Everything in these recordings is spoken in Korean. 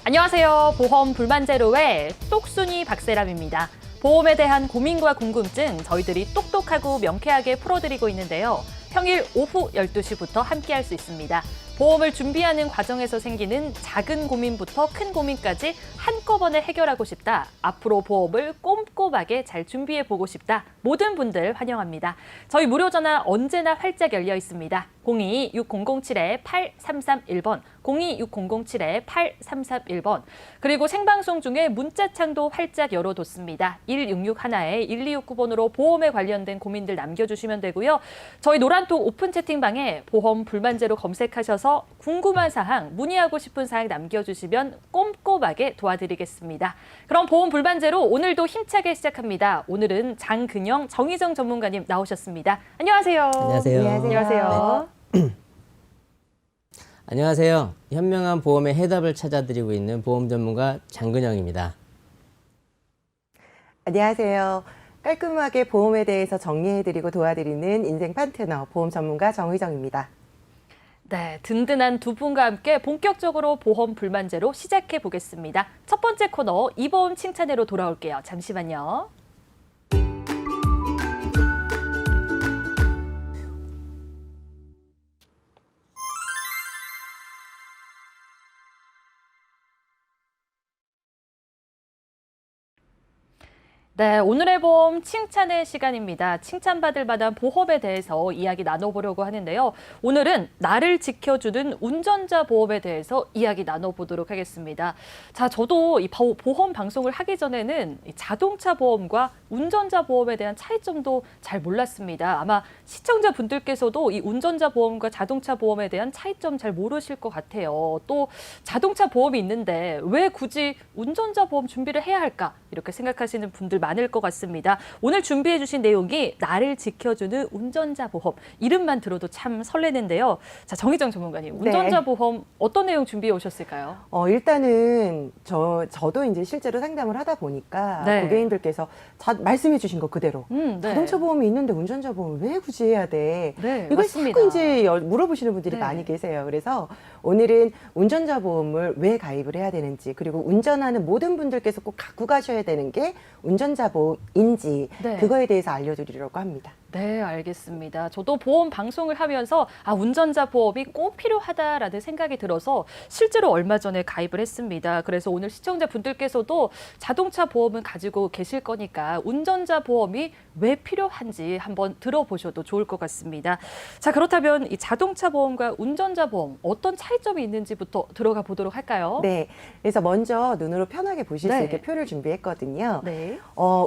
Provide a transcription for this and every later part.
안녕하세요. 보험 불만제로의 똑순이 박세람입니다. 보험에 대한 고민과 궁금증 저희들이 똑똑하고 명쾌하게 풀어드리고 있는데요. 평일 오후 12시부터 함께할 수 있습니다. 보험을 준비하는 과정에서 생기는 작은 고민부터 큰 고민까지 한꺼번에 해결하고 싶다. 앞으로 보험을 꼼꼼하게 잘 준비해보고 싶다. 모든 분들 환영합니다. 저희 무료 전화 언제나 활짝 열려 있습니다. 02-6007-8331번, 02-6007-8331번. 그리고 생방송 중에 문자창도 활짝 열어뒀습니다. 1661-1269번으로 보험에 관련된 고민들 남겨주시면 되고요. 저희 노란톡 오픈 채팅방에 보험 불만제로 검색하셔서 궁금한 사항, 문의하고 싶은 사항 남겨주시면 꼼꼼하게 도와드리겠습니다. 그럼 보험 불만제로 오늘도 힘차게 시작합니다. 오늘은 장근영, 정희정 전문가님 나오셨습니다. 안녕하세요. 안녕하세요. 안녕하세요. 네. 안녕하세요. 현명한 보험의 해답을 찾아드리고 있는 보험 전문가 장근영입니다. 안녕하세요. 깔끔하게 보험에 대해서 정리해드리고 도와드리는 인생 파트너 보험 전문가 정희정입니다. 네, 든든한 두 분과 함께 본격적으로 보험 불만제로 시작해 보겠습니다. 첫 번째 코너 이보험 칭찬회로 돌아올게요. 잠시만요. 네, 오늘의 보험 칭찬의 시간입니다. 칭찬받을 만한 보험에 대해서 이야기 나눠보려고 하는데요. 오늘은 나를 지켜주는 운전자 보험에 대해서 이야기 나눠보도록 하겠습니다. 자, 저도 이 보험 방송을 하기 전에는 이 자동차 보험과 운전자 보험에 대한 차이점도 잘 몰랐습니다. 아마 시청자분들께서도 이 운전자 보험과 자동차 보험에 대한 차이점 잘 모르실 것 같아요. 또 자동차 보험이 있는데 왜 굳이 운전자 보험 준비를 해야 할까? 이렇게 생각하시는 분들 많을 것 같습니다. 오늘 준비해 주신 내용이 나를 지켜주는 운전자 보험. 이름만 들어도 참 설레는데요. 자, 정희정 전문가님, 운전자 네. 보험 어떤 내용 준비해 오셨을까요? 일단은 저도 이제 실제로 상담을 하다 보니까 네. 고객님들께서 말씀해 주신 거 그대로 네. 자동차 보험이 있는데 운전자 보험을 왜 굳이 해야 돼? 네, 이걸 맞습니다. 자꾸 이제 물어보시는 분들이 네. 많이 계세요. 그래서 오늘은 운전자 보험을 왜 가입을 해야 되는지, 그리고 운전하는 모든 분들께서 꼭 갖고 가셔야 되는 게 운전자 보험인지 네. 그거에 대해서 알려드리려고 합니다. 네, 알겠습니다. 저도 보험 방송을 하면서 운전자 보험이 꼭 필요하다라는 생각이 들어서 실제로 얼마 전에 가입을 했습니다. 그래서 오늘 시청자분들께서도 자동차 보험을 가지고 계실 거니까 운전자 보험이 왜 필요한지 한번 들어보셔도 좋을 것 같습니다. 자, 그렇다면 이 자동차 보험과 운전자 보험 어떤 차이점이 있는지부터 들어가 보도록 할까요? 네, 그래서 먼저 눈으로 편하게 보실 네. 수 있게 표를 준비했거든요. 네.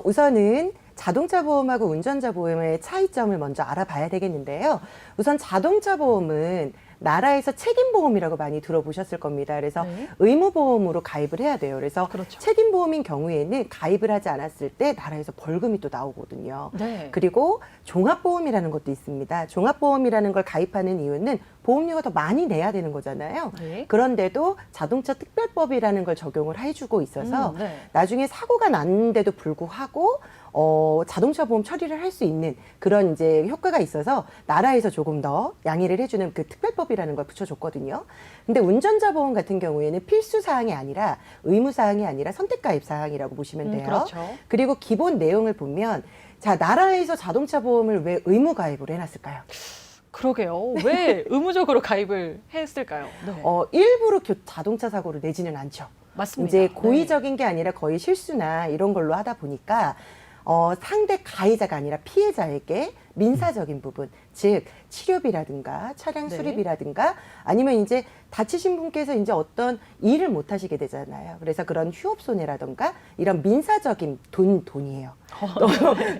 우선은 자동차 보험하고 운전자 보험의 차이점을 먼저 알아봐야 되겠는데요. 우선 자동차 보험은 나라에서 책임보험이라고 많이 들어보셨을 겁니다. 그래서 네. 의무보험으로 가입을 해야 돼요. 그래서 그렇죠. 책임보험인 경우에는 가입을 하지 않았을 때 나라에서 벌금이 또 나오거든요. 네. 그리고 종합보험이라는 것도 있습니다. 종합보험이라는 걸 가입하는 이유는 보험료가 더 많이 내야 되는 거잖아요. 네. 그런데도 자동차 특별법이라는 걸 적용을 해주고 있어서 네. 나중에 사고가 났는데도 불구하고 자동차 보험 처리를 할 수 있는 그런 이제 효과가 있어서 나라에서 조금 더 양해를 해주는 그 특별법이라는 걸 붙여줬거든요. 근데 운전자 보험 같은 경우에는 필수 사항이 아니라 의무 사항이 아니라 선택 가입 사항이라고 보시면 돼요. 그렇죠. 그리고 기본 내용을 보면 자, 나라에서 자동차 보험을 왜 의무 가입으로 해놨을까요? 그러게요. 왜 의무적으로 가입을 했을까요? 네. 일부러 자동차 사고를 내지는 않죠. 맞습니다. 이제 고의적인 게 아니라 거의 실수나 이런 걸로 하다 보니까 상대 가해자가 아니라 피해자에게 민사적인 부분, 즉 치료비라든가 차량 네. 수리비라든가 아니면 이제 다치신 분께서 이제 어떤 일을 못 하시게 되잖아요. 그래서 그런 휴업 손해라든가 이런 민사적인 돈이에요.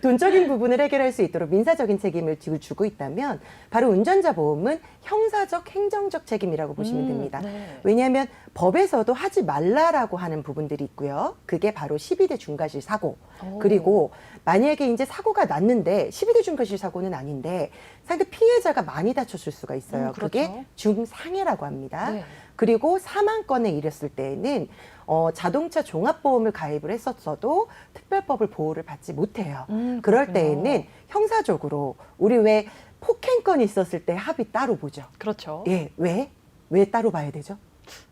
돈적인 부분을 해결할 수 있도록 민사적인 책임을 주고 있다면 바로 운전자 보험은 형사적, 행정적 책임이라고 보시면 됩니다. 네. 왜냐하면 법에서도 하지 말라라고 하는 부분들이 있고요. 그게 바로 12대 중과실 사고. 그리고 만약에 이제 사고가 났는데 12대 중과실 사고는 아닌데 상대 피해자가 많이 다쳤을 수가 있어요. 그렇죠. 그게 중상해라고 합니다. 네. 그리고 사망건에 이랬을 때에는 자동차 종합보험을 가입을 했었어도 특별법을 보호를 받지 못해요. 그럴 그렇군요. 때에는 형사적으로 우리 왜 폭행건이 있었을 때 합의 따로 보죠. 그렇죠. 예, 왜? 왜 따로 봐야 되죠?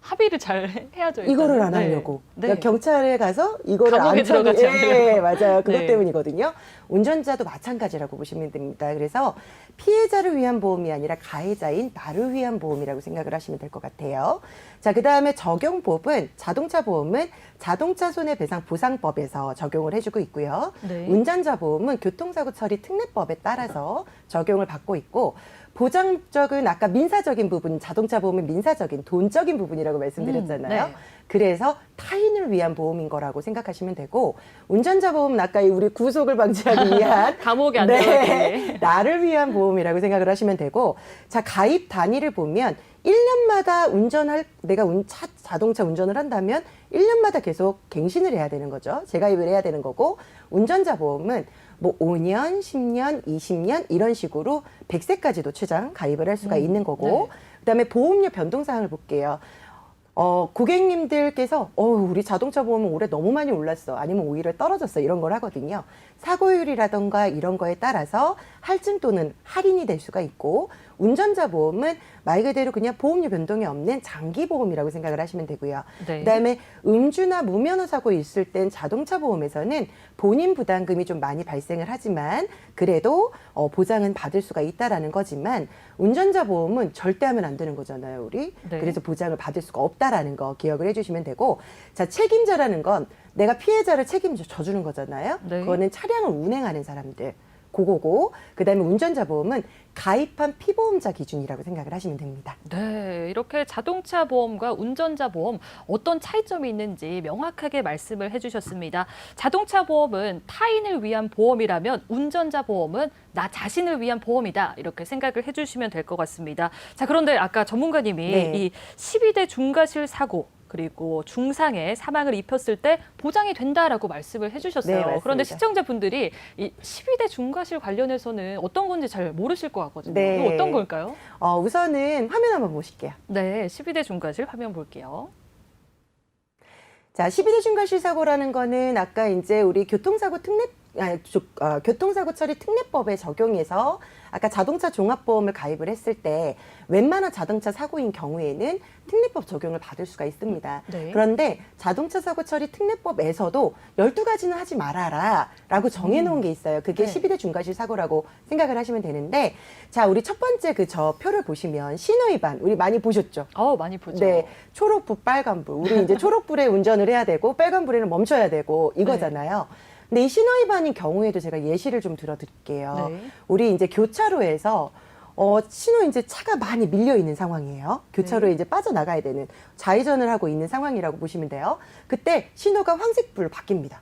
합의를 잘 해야죠. 일단은. 이거를 안 네. 하려고. 네. 그러니까 경찰에 가서 이거를 감옥에 안 처리. 들어가지 예, 않으려고. 맞아요. 그것 네. 때문이거든요. 운전자도 마찬가지라고 보시면 됩니다. 그래서 피해자를 위한 보험이 아니라 가해자인 나를 위한 보험이라고 생각을 하시면 될 것 같아요. 자, 그다음에 적용법은 자동차 보험은 자동차 손해배상 보상법에서 적용을 해주고 있고요. 네. 운전자 보험은 교통사고 처리 특례법에 따라서 적용을 받고 있고 보장적은 아까 민사적인 부분, 자동차 보험은 민사적인 돈적인 부분이라고 말씀드렸잖아요. 네. 그래서 타인을 위한 보험인 거라고 생각하시면 되고 운전자 보험은 아까 우리 구속을 방지하기 위한 감옥에 안 들어가게. 나를 위한 보험이라고 생각을 하시면 되고 자 가입 단위를 보면 1년마다 내가 자동차 운전을 한다면 1년마다 계속 갱신을 해야 되는 거죠. 재가입을 해야 되는 거고 운전자 보험은 뭐 5년, 10년, 20년 이런 식으로 100세까지도 최장 가입을 할 수가 있는 거고 네. 그다음에 보험료 변동 사항을 볼게요. 고객님들께서 우리 자동차 보험은 올해 너무 많이 올랐어. 아니면 오히려 떨어졌어. 이런 걸 하거든요. 사고율이라던가 이런 거에 따라서 할증 또는 할인이 될 수가 있고 운전자 보험은 말 그대로 그냥 보험료 변동이 없는 장기 보험이라고 생각을 하시면 되고요. 네. 그다음에 음주나 무면허 사고 있을 땐 자동차 보험에서는 본인 부담금이 좀 많이 발생을 하지만 그래도 보장은 받을 수가 있다라는 거지만 운전자 보험은 절대 하면 안 되는 거잖아요, 우리. 네. 그래서 보장을 받을 수가 없다라는 거 기억을 해주시면 되고 자 책임자라는 건 내가 피해자를 책임져 주는 거잖아요. 네. 그거는 차량을 운행하는 사람들. 그거고 그다음에 운전자 보험은 가입한 피보험자 기준이라고 생각을 하시면 됩니다. 네, 이렇게 자동차 보험과 운전자 보험 어떤 차이점이 있는지 명확하게 말씀을 해주셨습니다. 자동차 보험은 타인을 위한 보험이라면 운전자 보험은 나 자신을 위한 보험이다. 이렇게 생각을 해주시면 될 것 같습니다. 자, 그런데 아까 전문가님이 네. 이 12대 중과실 사고 그리고 중상해 사망을 입혔을 때 보장이 된다라고 말씀을 해주셨어요. 네, 맞습니다. 그런데 시청자분들이 이 12대 중과실 관련해서는 어떤 건지 잘 모르실 것 같거든요. 네. 이거 어떤 걸까요? 우선은 화면 한번 보실게요. 네, 12대 중과실 화면 볼게요. 자, 12대 중과실 사고라는 거는 아까 이제 우리 교통사고 처리 특례법에 적용해서 아까 자동차 종합보험을 가입을 했을 때 웬만한 자동차 사고인 경우에는 특례법 적용을 받을 수가 있습니다. 네. 그런데 자동차 사고 처리 특례법에서도 12가지는 하지 말아라 라고 정해놓은 게 있어요. 그게 네. 12대 중과실 사고라고 생각을 하시면 되는데 자, 우리 첫 번째 저 표를 보시면 신호위반 우리 많이 보셨죠? 많이 보죠. 네, 초록불, 빨간불. 우리 이제 초록불에 운전을 해야 되고 빨간불에는 멈춰야 되고 이거잖아요. 근데 이 신호위반인 경우에도 제가 예시를 좀 들어드릴게요. 네. 우리 이제 교차로에서 신호 이제 차가 많이 밀려 있는 상황이에요. 교차로에 네. 이제 빠져나가야 되는 좌회전을 하고 있는 상황이라고 보시면 돼요. 그때 신호가 황색불로 바뀝니다.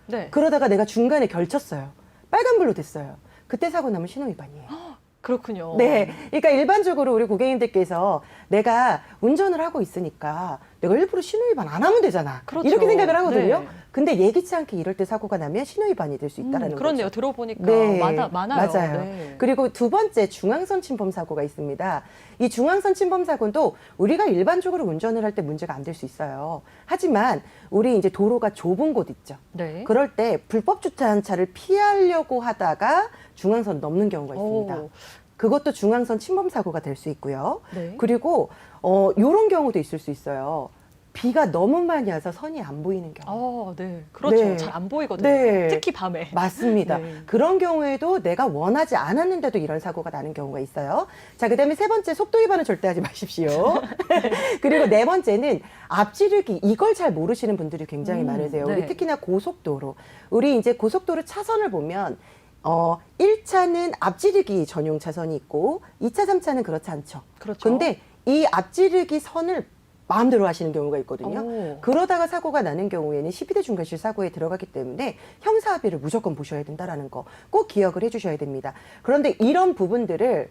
네. 그러다가 내가 중간에 결쳤어요. 빨간불로 됐어요. 그때 사고 나면 신호위반이에요. 그렇군요. 네. 그러니까 일반적으로 우리 고객님들께서 내가 운전을 하고 있으니까 내가 일부러 신호위반 안 하면 되잖아. 그렇죠. 이렇게 생각을 하거든요. 네. 근데 예기치 않게 이럴 때 사고가 나면 신호위반이 될 수 있다라는 그렇네요. 거죠. 들어보니까 네, 많아요. 맞아요. 네. 그리고 두 번째 중앙선 침범 사고가 있습니다. 이 중앙선 침범 사고도 우리가 일반적으로 운전을 할 때 문제가 안 될 수 있어요. 하지만 우리 이제 도로가 좁은 곳 있죠. 네. 그럴 때 불법 주차한 차를 피하려고 하다가 중앙선 넘는 경우가 있습니다. 오. 그것도 중앙선 침범 사고가 될 수 있고요. 네. 그리고 요런 경우도 있을 수 있어요. 비가 너무 많이 와서 선이 안 보이는 경우. 네. 그렇죠. 네. 잘 안 보이거든요. 네. 특히 밤에. 맞습니다. 네. 그런 경우에도 내가 원하지 않았는데도 이런 사고가 나는 경우가 있어요. 자, 그다음에 세 번째 속도 위반은 절대 하지 마십시오. 그리고 네 번째는 앞지르기 이걸 잘 모르시는 분들이 굉장히 많으세요. 네. 우리 특히나 고속도로. 우리 이제 고속도로 차선을 보면 1차는 앞지르기 전용 차선이 있고 2차, 3차는 그렇지 않죠. 그렇죠. 근데 이 앞지르기 선을 마음대로 하시는 경우가 있거든요. 오. 그러다가 사고가 나는 경우에는 12대 중과실 사고에 들어가기 때문에 형사합의를 무조건 보셔야 된다라는 거 꼭 기억을 해주셔야 됩니다. 그런데 이런 부분들을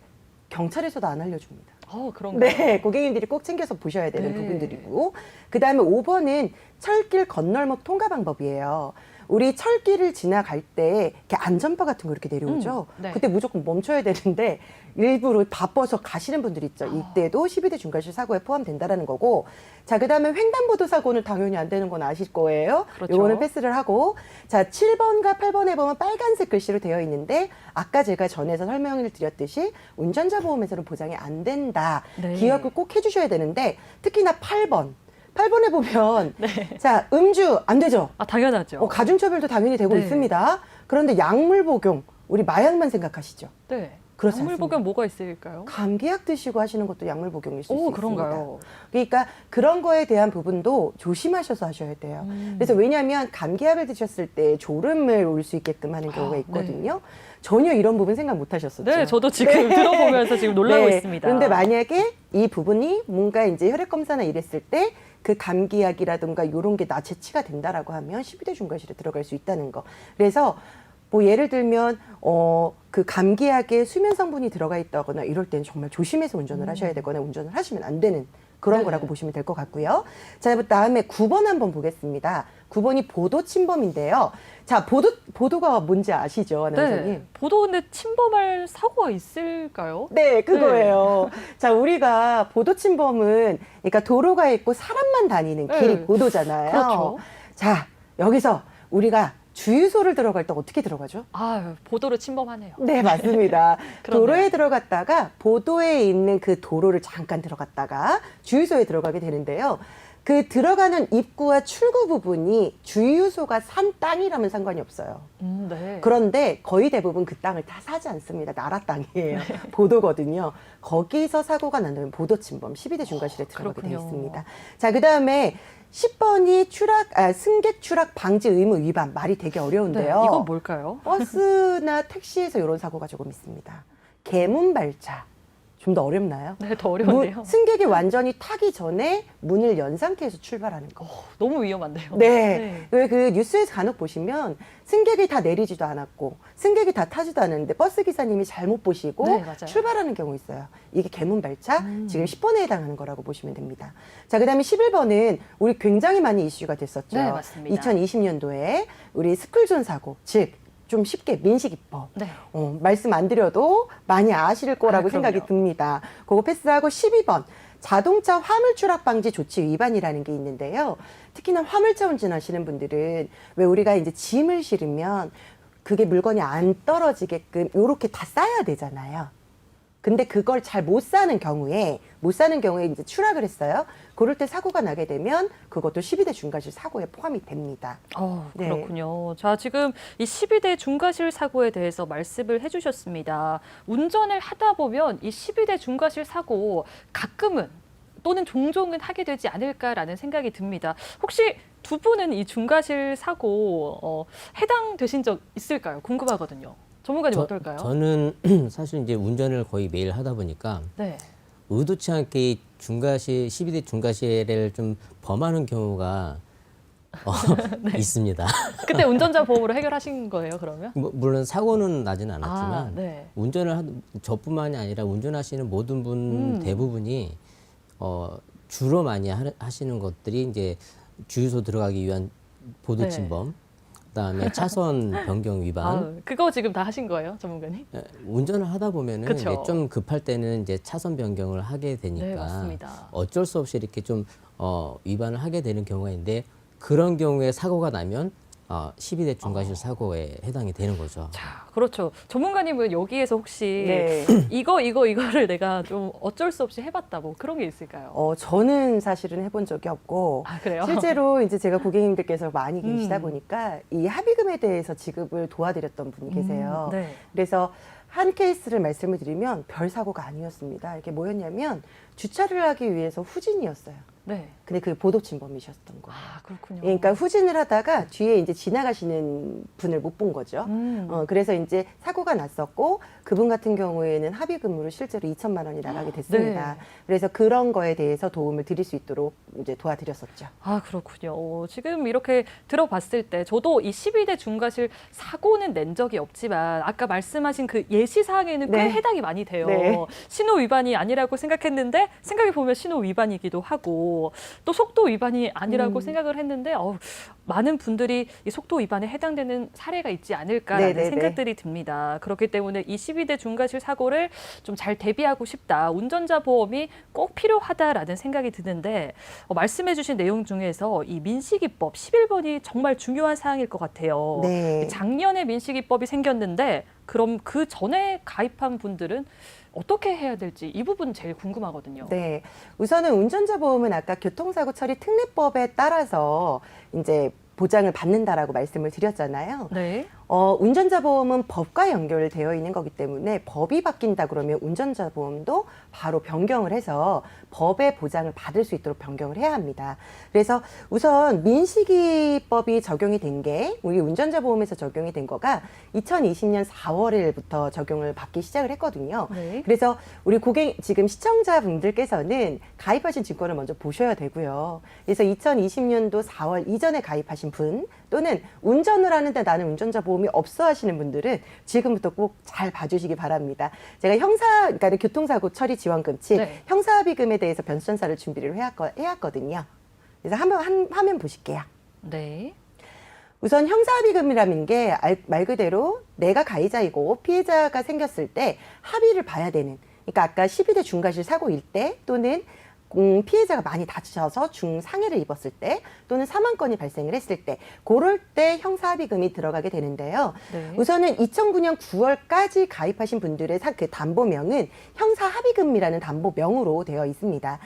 경찰에서도 안 알려줍니다. 그런가요? 네, 고객님들이 꼭 챙겨서 보셔야 되는 네. 부분들이고 그 다음에 5번은 철길 건널목 통과 방법이에요. 우리 철길을 지나갈 때 이렇게 안전바 같은 거 이렇게 내려오죠. 네. 그때 무조건 멈춰야 되는데 일부러 바빠서 가시는 분들 있죠. 이때도 12대 중과실 사고에 포함된다라는 거고. 자, 그다음에 횡단보도 사고는 당연히 안 되는 건 아실 거예요. 그렇죠. 요거는 패스를 하고. 자, 7번과 8번에 보면 빨간색 글씨로 되어 있는데 아까 제가 전에서 설명을 드렸듯이 운전자 보험에서는 보장이 안 된다. 네. 기억을 꼭 해주셔야 되는데 특히나 8번. 8번에 보면 네. 자, 음주 안 되죠. 아, 당연하죠. 가중처벌도 당연히 되고 네. 있습니다. 그런데 약물 복용, 우리 마약만 생각하시죠. 네. 그렇지 약물 않습니다. 복용 뭐가 있을까요? 감기약 드시고 하시는 것도 약물 복용일 수 있습니다. 그런가요? 그러니까 그런 거에 대한 부분도 조심하셔서 하셔야 돼요. 그래서 왜냐하면 감기약을 드셨을 때 졸음을 올 수 있게끔 하는 경우가 있거든요. 전혀 이런 부분 생각 못 하셨었죠. 네, 저도 지금 들어보면서 지금 놀라고 네. 있습니다. 그런데 만약에 이 부분이 뭔가 이제 혈액 검사나 이랬을 때 그 감기약이라든가 이런 게 나체치가 된다라고 하면 12대 중과실에 들어갈 수 있다는 거. 그래서 뭐 예를 들면 그 감기약에 수면 성분이 들어가 있다거나 이럴 때는 정말 조심해서 운전을 하셔야 되거나 운전을 하시면 안 되는 그런 네. 거라고 보시면 될 것 같고요. 자, 다음에 9번 한번 보겠습니다. 9번이 보도 침범인데요. 자, 보도가 뭔지 아시죠, 아나운서님? 네. 보도 근데 침범할 사고가 있을까요? 네, 그거예요. 자, 우리가 보도 침범은 그러니까 도로가 있고 사람만 다니는 길이 네. 보도잖아요. 그렇죠. 자, 여기서 우리가 주유소를 들어갈 때 어떻게 들어가죠? 아, 보도를 침범하네요. 네, 맞습니다. 그렇네요. 도로에 들어갔다가 보도에 있는 그 도로를 잠깐 들어갔다가 주유소에 들어가게 되는데요. 그 들어가는 입구와 출구 부분이 주유소가 산 땅이라면 상관이 없어요. 네. 그런데 거의 대부분 그 땅을 다 사지 않습니다. 나라 땅이에요. 보도거든요. 거기서 사고가 난다면 보도 침범 12대 중과실에 들어가게 되어 그렇군요. 있습니다. 자, 그다음에 10번이 승객 추락 방지 의무 위반. 말이 되게 네, 어려운데요. 이건 뭘까요? 버스나 택시에서 이런 사고가 조금 있습니다. 개문 발차. 좀 더 어렵나요? 네, 더 어려운데요. 승객이 완전히 타기 전에 문을 연 상태에서 출발하는 거. 너무 위험한데요. 네. 왜 그 뉴스에서 간혹 보시면 승객이 다 내리지도 않았고 승객이 다 타지도 않았는데 버스 기사님이 잘못 보시고 네, 맞아요. 출발하는 경우 있어요. 이게 개문 발차 지금 10번에 해당하는 거라고 보시면 됩니다. 자, 그다음에 11번은 우리 굉장히 많이 이슈가 됐었죠. 네, 맞습니다. 2020년도에 우리 스쿨존 사고, 즉 좀 쉽게 민식이법. 네. 말씀 안 드려도 많이 아실 거라고 그럼요. 생각이 듭니다. 그거 패스하고 12번. 자동차 화물 추락 방지 조치 위반이라는 게 있는데요. 특히나 화물차 운전하시는 분들은 왜 우리가 이제 짐을 실으면 그게 물건이 안 떨어지게끔 요렇게 다 쌓아야 되잖아요. 근데 그걸 잘 못 사는 경우에 이제 추락을 했어요. 그럴 때 사고가 나게 되면 그것도 12대 중과실 사고에 포함이 됩니다. 네. 그렇군요. 자, 지금 이 12대 중과실 사고에 대해서 말씀을 해주셨습니다. 운전을 하다 보면 이 12대 중과실 사고 가끔은 또는 종종은 하게 되지 않을까라는 생각이 듭니다. 혹시 두 분은 이 중과실 사고 해당되신 적 있을까요? 궁금하거든요. 전문가님 어떨까요? 저는 사실 이제 운전을 거의 매일 하다 보니까 네. 의도치 않게 이 12대 중과실을 좀 범하는 경우가 있습니다. 그때 운전자 보험으로 해결하신 거예요, 그러면? 물론 사고는 나지는 않았지만 아, 네. 저뿐만이 아니라 운전하시는 모든 분 대부분이 주로 많이 하시는 것들이 이제 주유소 들어가기 위한 보도 네. 침범, 그다음에 차선 변경 위반. 그거 지금 다 하신 거예요, 전문가님? 운전을 하다 보면은 그쵸. 이제 좀 급할 때는 이제 차선 변경을 하게 네, 되니까 맞습니다. 어쩔 수 없이 이렇게 좀 위반을 하게 되는 경우가 있는데 그런 경우에 사고가 나면 12대 중과실 사고에 해당이 되는 거죠. 자, 그렇죠. 전문가님은 여기에서 혹시 네. 이거를 내가 좀 어쩔 수 없이 해봤다, 뭐 그런 게 있을까요? 저는 사실은 해본 적이 없고 아, 그래요? 실제로 이제 제가 고객님들께서 많이 계시다 보니까 이 합의금에 대해서 지급을 도와드렸던 분이 계세요. 네. 그래서 한 케이스를 말씀을 드리면 별 사고가 아니었습니다. 이게 뭐였냐면 주차를 하기 위해서 후진이었어요. 네. 근데 그게 보도 침범이셨던 거예요. 아, 그렇군요. 그러니까 후진을 하다가 뒤에 이제 지나가시는 분을 못 본 거죠. 그래서 이제 사고가 났었고 그분 같은 경우에는 합의금으로 실제로 2천만 원이 나가게 됐습니다. 네. 그래서 그런 거에 대해서 도움을 드릴 수 있도록 이제 도와드렸었죠. 아, 그렇군요. 지금 이렇게 들어봤을 때 저도 이 12대 중과실 사고는 낸 적이 없지만 아까 말씀하신 그 예시사항에는 꽤 네. 해당이 많이 돼요. 네. 신호 위반이 아니라고 생각했는데 생각해보면 신호 위반이기도 하고 또 속도 위반이 아니라고 생각을 했는데 많은 분들이 이 속도 위반에 해당되는 사례가 있지 않을까라는 네네네. 생각들이 듭니다. 그렇기 때문에 이 12대 중과실 사고를 좀 잘 대비하고 싶다. 운전자 보험이 꼭 필요하다라는 생각이 드는데 말씀해 주신 내용 중에서 이 민식이법 11번이 정말 중요한 사항일 것 같아요. 네. 작년에 민식이법이 생겼는데 그럼 그 전에 가입한 분들은 어떻게 해야 될지 이 부분 제일 궁금하거든요. 네. 우선은 운전자 보험은 아까 교통사고 처리 특례법에 따라서 이제 보장을 받는다라고 말씀을 드렸잖아요. 네. 운전자 보험은 법과 연결되어 있는 거기 때문에 법이 바뀐다 그러면 운전자 보험도 바로 변경을 해서 법의 보장을 받을 수 있도록 변경을 해야 합니다. 그래서 우선 민식이법이 적용이 된 게 우리 운전자 보험에서 적용이 된 거가 2020년 4월부터 적용을 받기 시작을 했거든요. 네. 그래서 우리 고객 지금 시청자분들께서는 가입하신 증권을 먼저 보셔야 되고요. 그래서 2020년도 4월 이전에 가입하신 분 또는 운전을 하는데 나는 운전자 보험이 없어 하시는 분들은 지금부터 꼭 잘 봐주시기 바랍니다. 제가 그러니까 교통사고 처리 지원금, 즉 네. 형사합의금에 대해서 변수전사를 준비를 해왔거든요. 그래서 한번 화면 보실게요. 네. 우선 형사합의금이라는 게 말 그대로 내가 가해자이고 피해자가 생겼을 때 합의를 봐야 되는, 그러니까 아까 12대 중과실 사고일 때 또는 피해자가 많이 다치셔서 중상해를 입었을 때 또는 사망건이 발생을 했을 때 그럴 때 형사합의금이 들어가게 되는데요. 네. 우선은 2009년 9월까지 가입하신 분들의 그 담보명은 형사합의금이라는 담보명으로 되어 있습니다.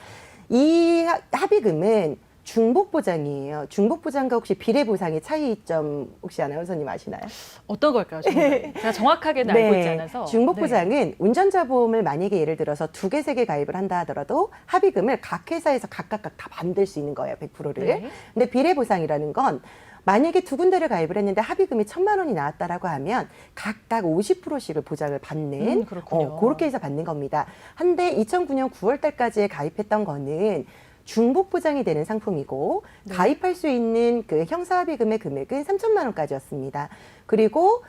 이 합의금은 중복보장이에요. 중복보장과 혹시 비례보상의 차이점 혹시 아나운서님 아시나요? 어떤 걸까요? 제가 정확하게는 알고 있지 않아서. 중복보장은 네. 운전자 보험을 만약에 예를 들어서 2개, 3개 가입을 한다 하더라도 합의금을 각 회사에서 각각 다 받을 수 있는 거예요. 100%를. 네. 근데 비례보상이라는 건 만약에 2군데를 가입을 했는데 합의금이 1,000만 원이 나왔다라고 하면 각각 50%씩을 보장을 받는 그렇군요. 그렇게 해서 받는 겁니다. 한데 2009년 9월 달까지에 가입했던 거는 중복 보장이 되는 상품이고 네. 가입할 수 있는 그 형사합의금의 금액은 3,000만 원까지였습니다. 그리고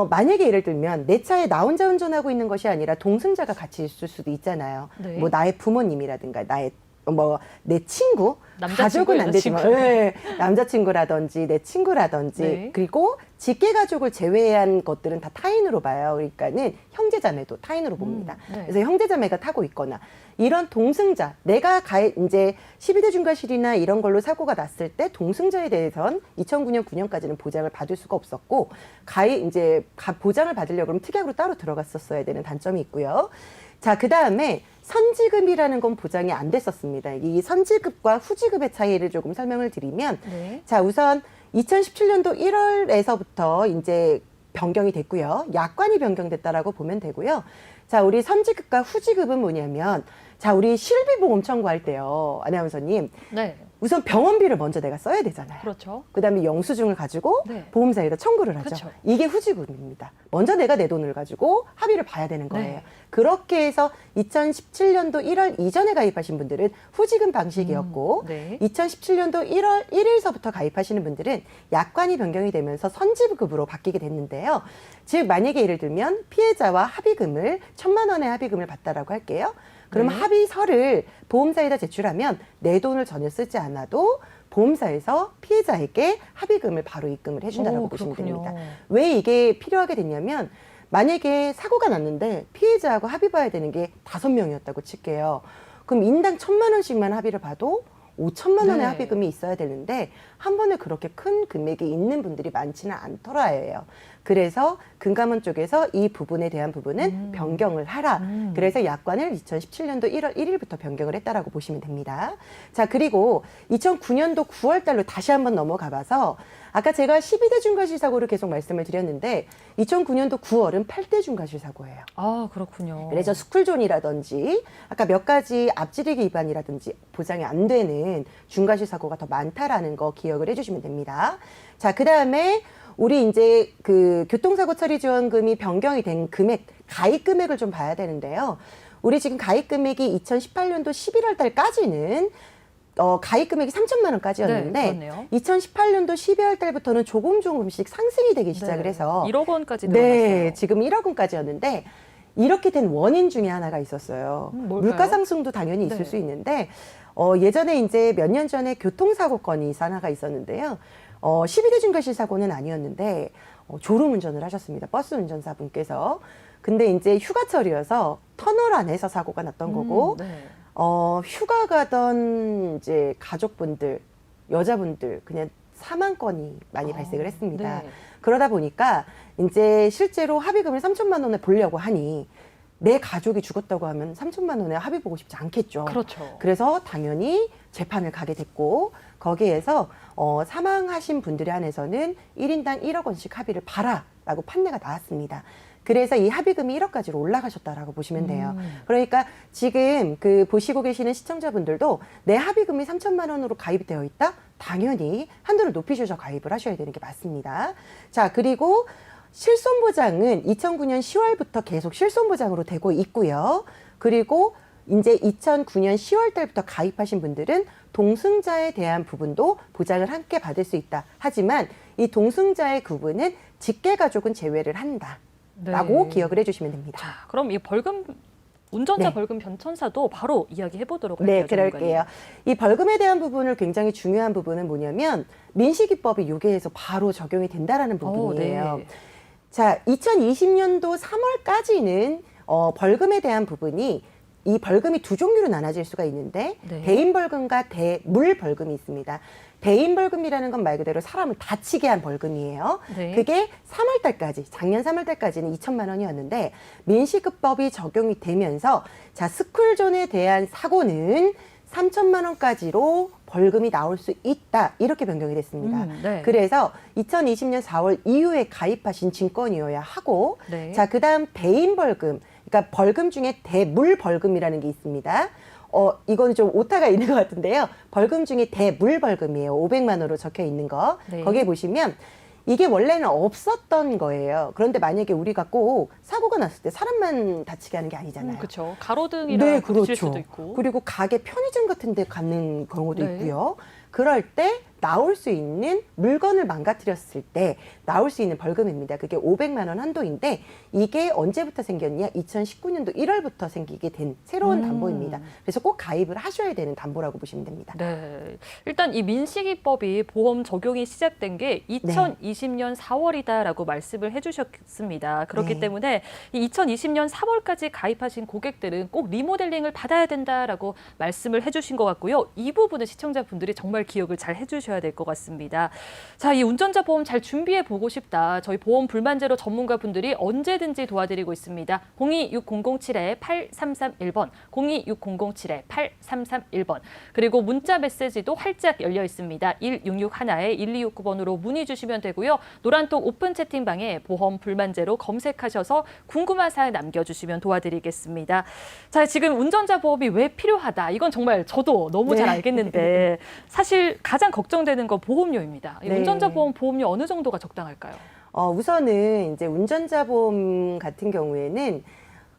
만약에 예를 들면 내 차에 나 혼자 운전하고 있는 것이 아니라 동승자가 같이 있을 수도 있잖아요. 네. 뭐 나의 부모님이라든가 나의 내 친구, 가족은 안 되지만 여자친구. 네, 남자친구라든지 내 친구라든지 네. 그리고 직계 가족을 제외한 것들은 다 타인으로 봐요. 그러니까는 형제자매도 타인으로 봅니다. 네. 그래서 형제자매가 타고 있거나 이런 동승자, 내가 이제 12대 중과실이나 이런 걸로 사고가 났을 때 동승자에 대해선 2009년 9년까지는 보장을 받을 수가 없었고 보장을 받으려고 그러면 특약으로 따로 들어갔었어야 되는 단점이 있고요. 자, 그 다음에 선지급이라는 건 보장이 안 됐었습니다. 이 선지급과 후지급의 차이를 조금 설명을 드리면, 네. 자, 우선 2017년도 1월에서부터 이제 변경이 됐고요. 약관이 변경됐다라고 보면 되고요. 자, 우리 선지급과 후지급은 뭐냐면, 자, 우리 실비보험 청구할 때요, 아나운서님. 네. 우선 병원비를 먼저 내가 써야 되잖아요. 그렇죠. 그다음에 영수증을 가지고 네. 보험사에다 청구를 하죠. 그렇죠. 이게 후지급입니다. 먼저 내가 내 돈을 가지고 합의를 봐야 되는 거예요. 네. 그렇게 해서 2017년도 1월 이전에 가입하신 분들은 후지급 방식이었고 네. 2017년도 1월 1일서부터 가입하시는 분들은 약관이 변경이 되면서 선지급으로 바뀌게 됐는데요. 즉 만약에 예를 들면 피해자와 합의금을 1,000만 원의 합의금을 받다라고 할게요. 그럼 네. 합의서를 보험사에다 제출하면 내 돈을 전혀 쓰지 않아도 보험사에서 피해자에게 합의금을 바로 입금을 해준다고 보시면 그렇군요. 됩니다. 왜 이게 필요하게 됐냐면 만약에 사고가 났는데 피해자하고 합의 봐야 되는 게 5명이었다고 칠게요. 그럼 인당 1,000만 원씩만 합의를 봐도 5천만 원의 네. 합의금이 있어야 되는데 한 번에 그렇게 큰 금액이 있는 분들이 많지는 않더라예요. 그래서 금감원 쪽에서 이 부분에 대한 부분은 변경을 하라. 그래서 약관을 2017년도 1월 1일부터 변경을 했다라고 보시면 됩니다. 자, 그리고 2009년도 9월 달로 다시 한번 넘어가 봐서 아까 제가 12대 중과실 사고를 계속 말씀을 드렸는데 2009년도 9월은 8대 중과실 사고예요. 아, 그렇군요. 그래서 스쿨존이라든지 아까 몇 가지 앞지르기 위반이라든지 보장이 안 되는 중과실 사고가 더 많다라는 거 기억을 해주시면 됩니다. 자, 그 다음에 우리 이제 그 교통사고 처리 지원금이 변경이 된 금액, 가입 금액을 좀 봐야 되는데요. 우리 지금 가입 금액이 2018년도 11월 달까지는 가입 금액이 3,000만 원까지였는데 네, 그렇네요. 2018년도 12월 달부터는 조금씩 상승이 되기 시작을 네. 해서 1억 원까지 늘어났어요. 네, 지금 1억 원까지였는데 이렇게 된 원인 중에 하나가 있었어요. 뭘까요? 물가 상승도 당연히 있을 네. 수 있는데 예전에 이제 몇 년 전에 교통사고 건이 하나가 있었는데요. 12대 중과실 사고는 아니었는데 졸음 운전을 하셨습니다. 버스 운전사분께서. 근데 이제 휴가철이어서 터널 안에서 사고가 났던 거고 네. 휴가 가던 이제 가족분들, 여자분들 그냥 사망건이 많이 발생을 했습니다. 네. 그러다 보니까 이제 실제로 합의금을 3,000만 원을 보려고 하니 내 가족이 죽었다고 하면 3천만 원에 합의 보고 싶지 않겠죠. 그렇죠. 그래서 당연히 재판을 가게 됐고 거기에서 사망하신 분들에 한해서는 1인당 1억 원씩 합의를 봐라라고 판례가 나왔습니다. 그래서 이 합의금이 1억까지로 올라가셨다라고 보시면 돼요. 그러니까 지금 그 보시고 계시는 시청자분들도 내 합의금이 3천만 원으로 가입되어 있다? 당연히 한도를 높이셔서 가입을 하셔야 되는 게 맞습니다. 자, 그리고 실손보장은 2009년 10월부터 계속 실손보장으로 되고 있고요. 그리고 이제 2009년 10월 달부터 가입하신 분들은 동승자에 대한 부분도 보장을 함께 받을 수 있다. 하지만 이 동승자의 부분은 직계가족은 제외를 한다라고 네. 기억을 해주시면 됩니다. 자, 그럼 이 운전자 네. 벌금 변천사도 바로 이야기해 보도록 네, 할게요. 그럴게요. 이 벌금에 대한 부분을 굉장히 중요한 부분은 뭐냐면 민식이법이 요게에서 바로 적용이 된다라는 부분이에요. 네. 자, 2020년도 3월까지는 벌금에 대한 부분이 이 벌금이 두 종류로 나눠질 수가 있는데 네. 대인벌금과 대물벌금이 있습니다. 대인벌금이라는 건 말 그대로 사람을 다치게 한 벌금이에요. 네. 그게 3월 달까지, 작년 3월 달까지는 2천만 원이었는데 민식이법이 적용이 되면서 자, 스쿨존에 대한 사고는 3천만 원까지로 벌금이 나올 수 있다. 이렇게 변경이 됐습니다. 네. 그래서 2020년 4월 이후에 가입하신 증권이어야 하고 네. 자, 그다음 대인벌금. 그러니까 벌금 중에 대물벌금이라는 게 있습니다. 이건 좀 오타가 있는 것 같은데요. 벌금 중에 대물벌금이에요. 500만 원으로 적혀 있는 거. 네. 거기에 보시면 이게 원래는 없었던 거예요. 그런데 만약에 우리가 꼭 사고가 났을 때 사람만 다치게 하는 게 아니잖아요. 그렇죠. 가로등이랑 부딪힐 수도 있고. 그리고 가게 편의점 같은 데 가는 경우도 네. 있고요. 그럴 때 나올 수 있는 물건을 망가뜨렸을 때 나올 수 있는 벌금입니다. 그게 500만 원 한도인데 이게 언제부터 생겼냐? 2019년도 1월부터 생기게 된 새로운 담보입니다. 그래서 꼭 가입을 하셔야 되는 담보라고 보시면 됩니다. 네. 일단 이 민식이법이 보험 적용이 시작된 게 2020년 4월이다라고 말씀을 해주셨습니다. 그렇기 네. 때문에 이 2020년 3월까지 가입하신 고객들은 꼭 리모델링을 받아야 된다라고 말씀을 해주신 것 같고요. 이 부분은 시청자분들이 정말 기억을 잘 해주셔야 될 것 같습니다. 자, 이 운전자 보험 잘 준비해 보고 싶다. 저희 보험 불만제로 전문가분들이 언제든지 도와드리고 있습니다. 026007-8331번, 026007-8331번. 그리고 문자 메시지도 활짝 열려 있습니다. 1661-1269번으로 문의 주시면 되고요. 노란톡 오픈 채팅방에 보험 불만제로 검색하셔서 궁금한 사연 남겨주시면 도와드리겠습니다. 자, 지금 운전자 보험이 왜 필요하다. 이건 정말 저도 너무 잘 알겠는데 사실 가장 걱정되는 건 보험료입니다. 이 네. 운전자 보험 보험료 어느 정도가 적당할까요? 우선은 이제 운전자 보험 같은 경우에는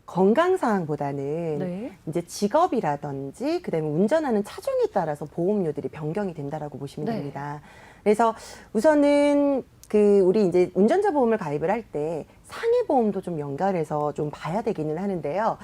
건강 사항보다는 네. 이제 직업이라든지 그다음에 운전하는 차종에 따라서 보험료들이 변경이 된다라고 보시면 네. 됩니다. 그래서 우선은 우리 이제 운전자 보험을 가입을 할 때 상해 보험도 좀 연결해서 좀 봐야 되기는 하는데요.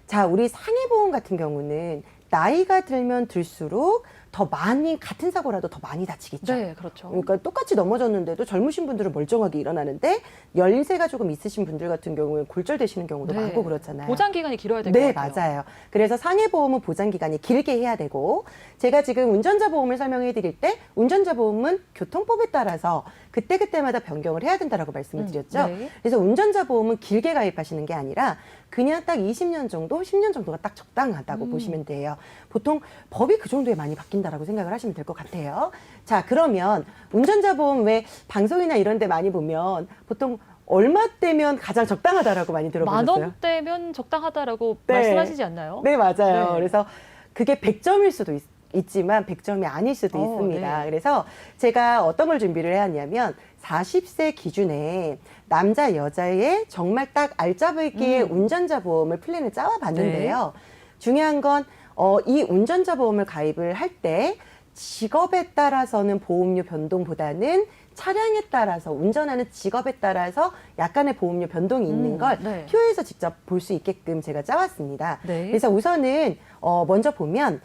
자, 우리 상해 보험 같은 경우는 나이가 들면 들수록 더 많이 같은 사고라도 더 많이 다치겠죠. 네, 그렇죠. 그러니까 똑같이 넘어졌는데도 젊으신 분들은 멀쩡하게 일어나는데 연세가 조금 있으신 분들 같은 경우에 골절되시는 경우도 네. 많고 그렇잖아요. 보장 기간이 길어야 될 것 네, 같아요. 맞아요. 그래서 상해보험은 보장 기간이 길게 해야 되고 제가 지금 운전자 보험을 설명해 드릴 때 운전자 보험은 교통법에 따라서 그때그때마다 변경을 해야 된다라고 말씀을 드렸죠. 네. 그래서 운전자 보험은 길게 가입하시는 게 아니라 그냥 딱 20년 정도, 10년 정도가 딱 적당하다고 보시면 돼요. 보통 법이 그 정도에 많이 바뀐다라고 생각을 하시면 될 것 같아요. 자, 그러면 운전자 보험 왜 방송이나 이런 데 많이 보면 보통 얼마 때면 가장 적당하다라고 많이 들어보셨어요? 10,000원대면 적당하다라고 네. 말씀하시지 않나요? 네, 맞아요. 네. 그래서 그게 100점일 수도 있지만 100점이 아닐 수도 있습니다. 네. 그래서 제가 어떤 걸 준비를 해왔냐면 40세 기준에 남자, 여자의 정말 딱 알짜배기의 운전자 보험을 플랜을 짜와 봤는데요. 중요한 건 이 운전자 보험을 가입을 할 때 직업에 따라서는 보험료 변동보다는 차량에 따라서 운전하는 직업에 따라서 약간의 보험료 변동이 있는 걸 네. 표에서 직접 볼 수 있게끔 제가 짜왔습니다. 네. 그래서 우선은 먼저 보면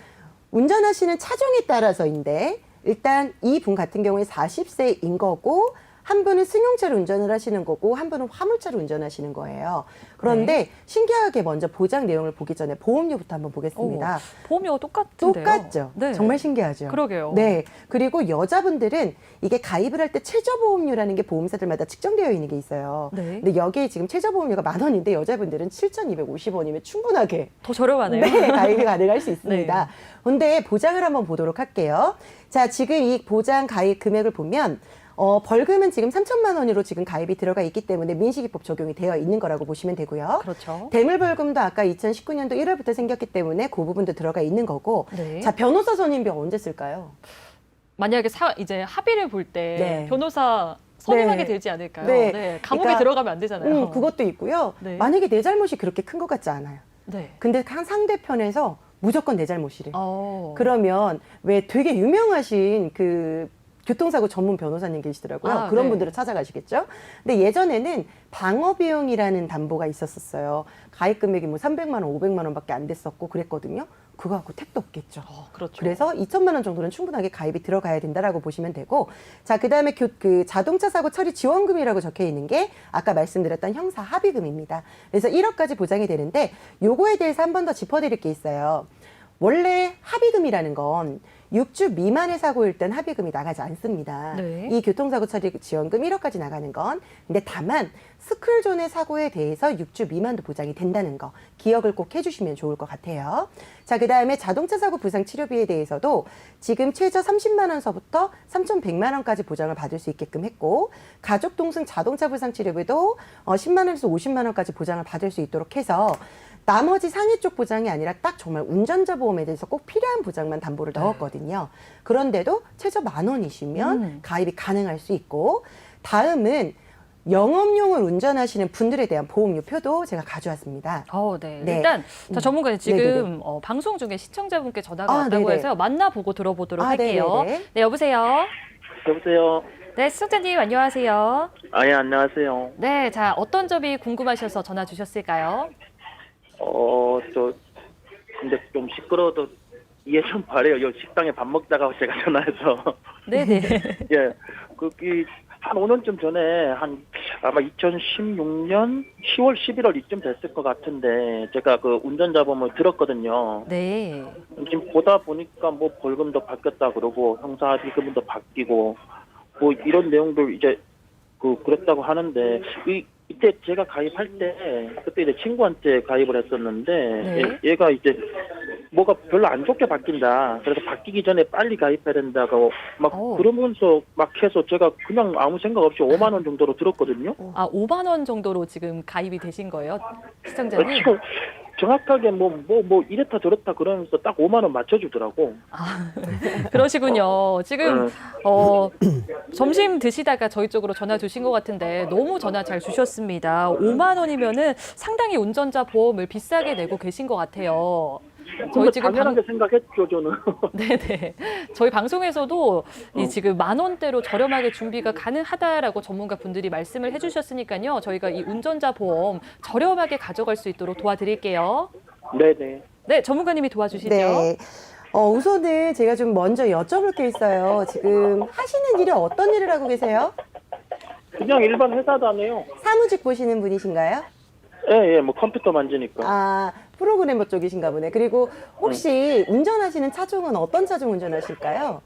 운전하시는 차종에 따라서인데 일단 이 분 같은 경우에 40세인 거고 한 분은 승용차를 운전을 하시는 거고 한 분은 화물차를 운전하시는 거예요. 그런데 신기하게 먼저 보장 내용을 보기 전에 보험료부터 한번 보겠습니다. 보험료가 똑같은데요? 똑같죠. 네. 정말 신기하죠. 그러게요. 네. 그리고 여자분들은 이게 가입을 할 때 최저보험료라는 게 보험사들마다 측정되어 있는 게 있어요. 네. 근데 여기에 지금 최저보험료가 10,000원인데 여자분들은 7,250원이면 충분하게 더 저렴하네요. 네, 가입이 가능할 수 있습니다. 네. 근데 보장을 한번 보도록 할게요. 자, 지금 이 보장 가입 금액을 보면 벌금은 지금 3천만 원으로 지금 가입이 들어가 있기 때문에 민식이법 적용이 되어 있는 거라고 보시면 되고요. 그렇죠. 대물벌금도 아까 2019년도 1월부터 생겼기 때문에 그 부분도 들어가 있는 거고. 네. 자, 변호사 선임비 언제 쓸까요? 만약에 이제 합의를 볼 때 네. 변호사 선임하게 네. 되지 않을까요? 네. 감옥에 그러니까, 들어가면 안 되잖아요. 그것도 있고요. 네. 만약에 내 잘못이 그렇게 큰 것 같지 않아요. 네. 근데 상대편에서 무조건 내 잘못이래. 그러면 왜 되게 유명하신 그 교통사고 전문 변호사님 계시더라고요. 그런 네. 분들을 찾아가시겠죠. 근데 예전에는 방어비용이라는 담보가 있었어요. 가입 금액이 뭐 300만 원, 500만 원밖에 안 됐었고 그랬거든요. 그거하고 택도 없겠죠. 그렇죠. 그래서 2천만 원 정도는 충분하게 가입이 들어가야 된다라고 보시면 되고, 자, 그다음에 그 자동차 사고 처리 지원금이라고 적혀 있는 게 아까 말씀드렸던 형사 합의금입니다. 그래서 1억까지 보장이 되는데 요거에 대해서 한 번 더 짚어드릴 게 있어요. 원래 합의금이라는 건 6주 미만의 사고일 땐 합의금이 나가지 않습니다. 네. 이 교통사고 처리 지원금 1억까지 나가는 건. 근데 다만 스쿨존의 사고에 대해서 6주 미만도 보장이 된다는 거 기억을 꼭 해주시면 좋을 것 같아요. 자, 그다음에 자동차 사고 부상 치료비에 대해서도 지금 최저 30만 원서부터 3,100만 원까지 보장을 받을 수 있게끔 했고, 가족 동승 자동차 부상 치료비도 10만 원에서 50만 원까지 보장을 받을 수 있도록 해서 나머지 상해 쪽 보장이 아니라 딱 정말 운전자 보험에 대해서 꼭 필요한 보장만 담보를 넣었거든요. 그런데도 최저 10,000원이시면 가입이 가능할 수 있고, 다음은 영업용을 운전하시는 분들에 대한 보험료 표도 제가 가져왔습니다. 네. 네. 일단 자, 전문가님 지금 네네네. 방송 중에 시청자분께 전화가 아, 왔다고 네네. 해서 만나보고 들어보도록 아, 할게요. 네네네. 네, 여보세요. 여보세요. 네, 시청자님 안녕하세요. 예, 안녕하세요. 네, 자, 어떤 점이 궁금하셔서 전화 주셨을까요? 근데 좀 시끄러워도 이해 좀 바래요. 요 식당에 밥 먹다가 제가 전화해서. 네네. 예, 한 5년쯤 전에 아마 2016년 10월, 11월 이쯤 됐을 것 같은데 제가 그 운전자 보험을 들었거든요. 네. 지금 보다 보니까 뭐 벌금도 바뀌었다 그러고 형사합의금도 바뀌고 뭐 이런 내용들 이제 그랬다고 하는데 이때 제가 가입할 때 그때 이제 친구한테 가입을 했었는데 네. 얘가 이제 뭐가 별로 안 좋게 바뀐다. 그래서 바뀌기 전에 빨리 가입해야 된다고 막 그러면서 막 해서 제가 그냥 아무 생각 없이 5만 원 정도로 들었거든요. 5만 원 정도로 지금 가입이 되신 거예요, 시청자님? 지금 정확하게 뭐 이랬다 저랬다 그러면서 딱 5만 원 맞춰주더라고. 그러시군요. 지금 점심 드시다가 저희 쪽으로 전화 주신 것 같은데 너무 전화 잘 주셨습니다. 5만 원이면은 상당히 운전자 보험을 비싸게 내고 계신 것 같아요. 저희 지금 당연하게 생각했죠, 저는. 네네. 저희 방송에서도 이 지금 10,000원대로 저렴하게 준비가 가능하다라고 전문가 분들이 말씀을 해주셨으니까요. 저희가 이 운전자 보험 저렴하게 가져갈 수 있도록 도와드릴게요. 네네. 네, 전문가님이 도와주시죠. 네. 우선은 제가 좀 먼저 여쭤볼 게 있어요. 지금 하시는 일이 어떤 일을 하고 계세요? 그냥 일반 회사 다녀요. 사무직 보시는 분이신가요? 예, 뭐 컴퓨터 만지니까. 아, 프로그래머 쪽이신가 보네. 그리고 혹시 운전하시는 차종은 어떤 차종 운전하실까요?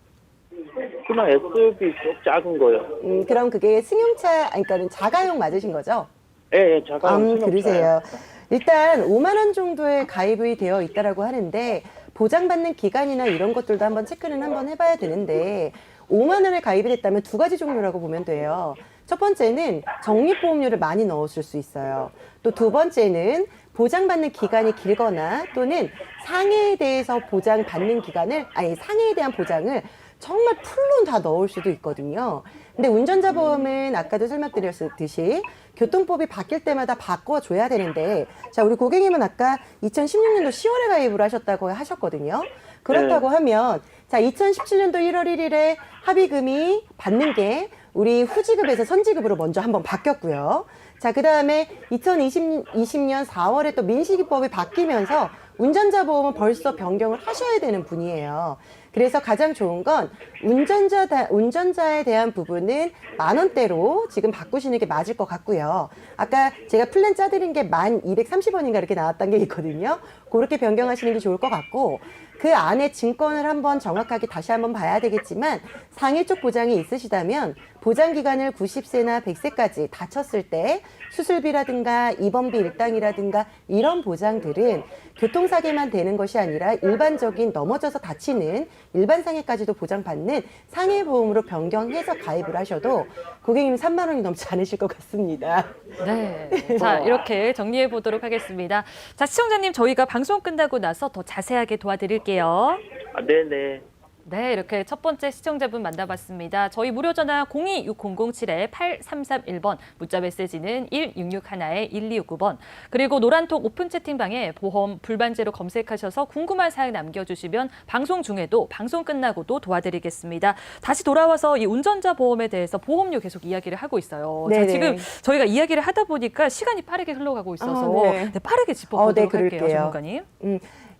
그냥 SUV 좀 작은 거요. 그럼 그게 승용차, 그러니까 자가용 맞으신 거죠? 예, 자가용 그러세요. 일단 5만 원 정도의 가입이 되어 있다라고 하는데 보장받는 기간이나 이런 것들도 한번 체크는 한번 해봐야 되는데 5만 원에 가입이 됐다면 두 가지 종류라고 보면 돼요. 첫 번째는 적립보험료를 많이 넣었을 수 있어요. 또 두 번째는 보장받는 기간이 길거나 또는 상해에 대해서 보장받는 기간을, 상해에 대한 보장을 정말 풀로 다 넣을 수도 있거든요. 근데 운전자 보험은 아까도 설명드렸듯이 교통법이 바뀔 때마다 바꿔줘야 되는데, 자, 우리 고객님은 아까 2016년도 10월에 가입을 하셨다고 하셨거든요. 그렇다고 하면, 자, 2017년도 1월 1일에 합의금이 받는 게 우리 후지급에서 선지급으로 먼저 한번 바뀌었고요. 자, 그 다음에 2020년 4월에 또 민식이법이 바뀌면서 운전자 보험은 벌써 변경을 하셔야 되는 분이에요. 그래서 가장 좋은 건 운전자에 대한 부분은 10,000원대로 지금 바꾸시는 게 맞을 것 같고요. 아까 제가 플랜 짜드린 게 1,230원인가 이렇게 나왔던 게 있거든요. 그렇게 변경하시는 게 좋을 것 같고, 그 안에 증권을 한번 정확하게 다시 한번 봐야 되겠지만 상해 쪽 보장이 있으시다면 보장 기간을 90세나 100세까지 다쳤을 때 수술비라든가 입원비 일당이라든가 이런 보장들은 교통사고만 되는 것이 아니라 일반적인 넘어져서 다치는 일반 상해까지도 보장받는 상해보험으로 변경해서 가입을 하셔도 고객님 3만 원이 넘지 않으실 것 같습니다. 네. 자, 이렇게 정리해 보도록 하겠습니다. 자, 시청자님, 저희가 방송 끝나고 나서 더 자세하게 도와드릴게요. 아, 네네. 네, 이렇게 첫 번째 시청자분 만나봤습니다. 저희 무료 전화 026007-8331번, 문자 메시지는 1661-1269번, 그리고 노란톡 오픈 채팅방에 보험 불반제로 검색하셔서 궁금한 사항 남겨주시면 방송 중에도 방송 끝나고도 도와드리겠습니다. 다시 돌아와서 이 운전자 보험에 대해서 보험료 계속 이야기를 하고 있어요. 자, 네네. 지금 저희가 이야기를 하다 보니까 시간이 빠르게 흘러가고 있어서 네. 네, 빠르게 짚어보도록 네, 할게요, 그럴게요. 전문가님.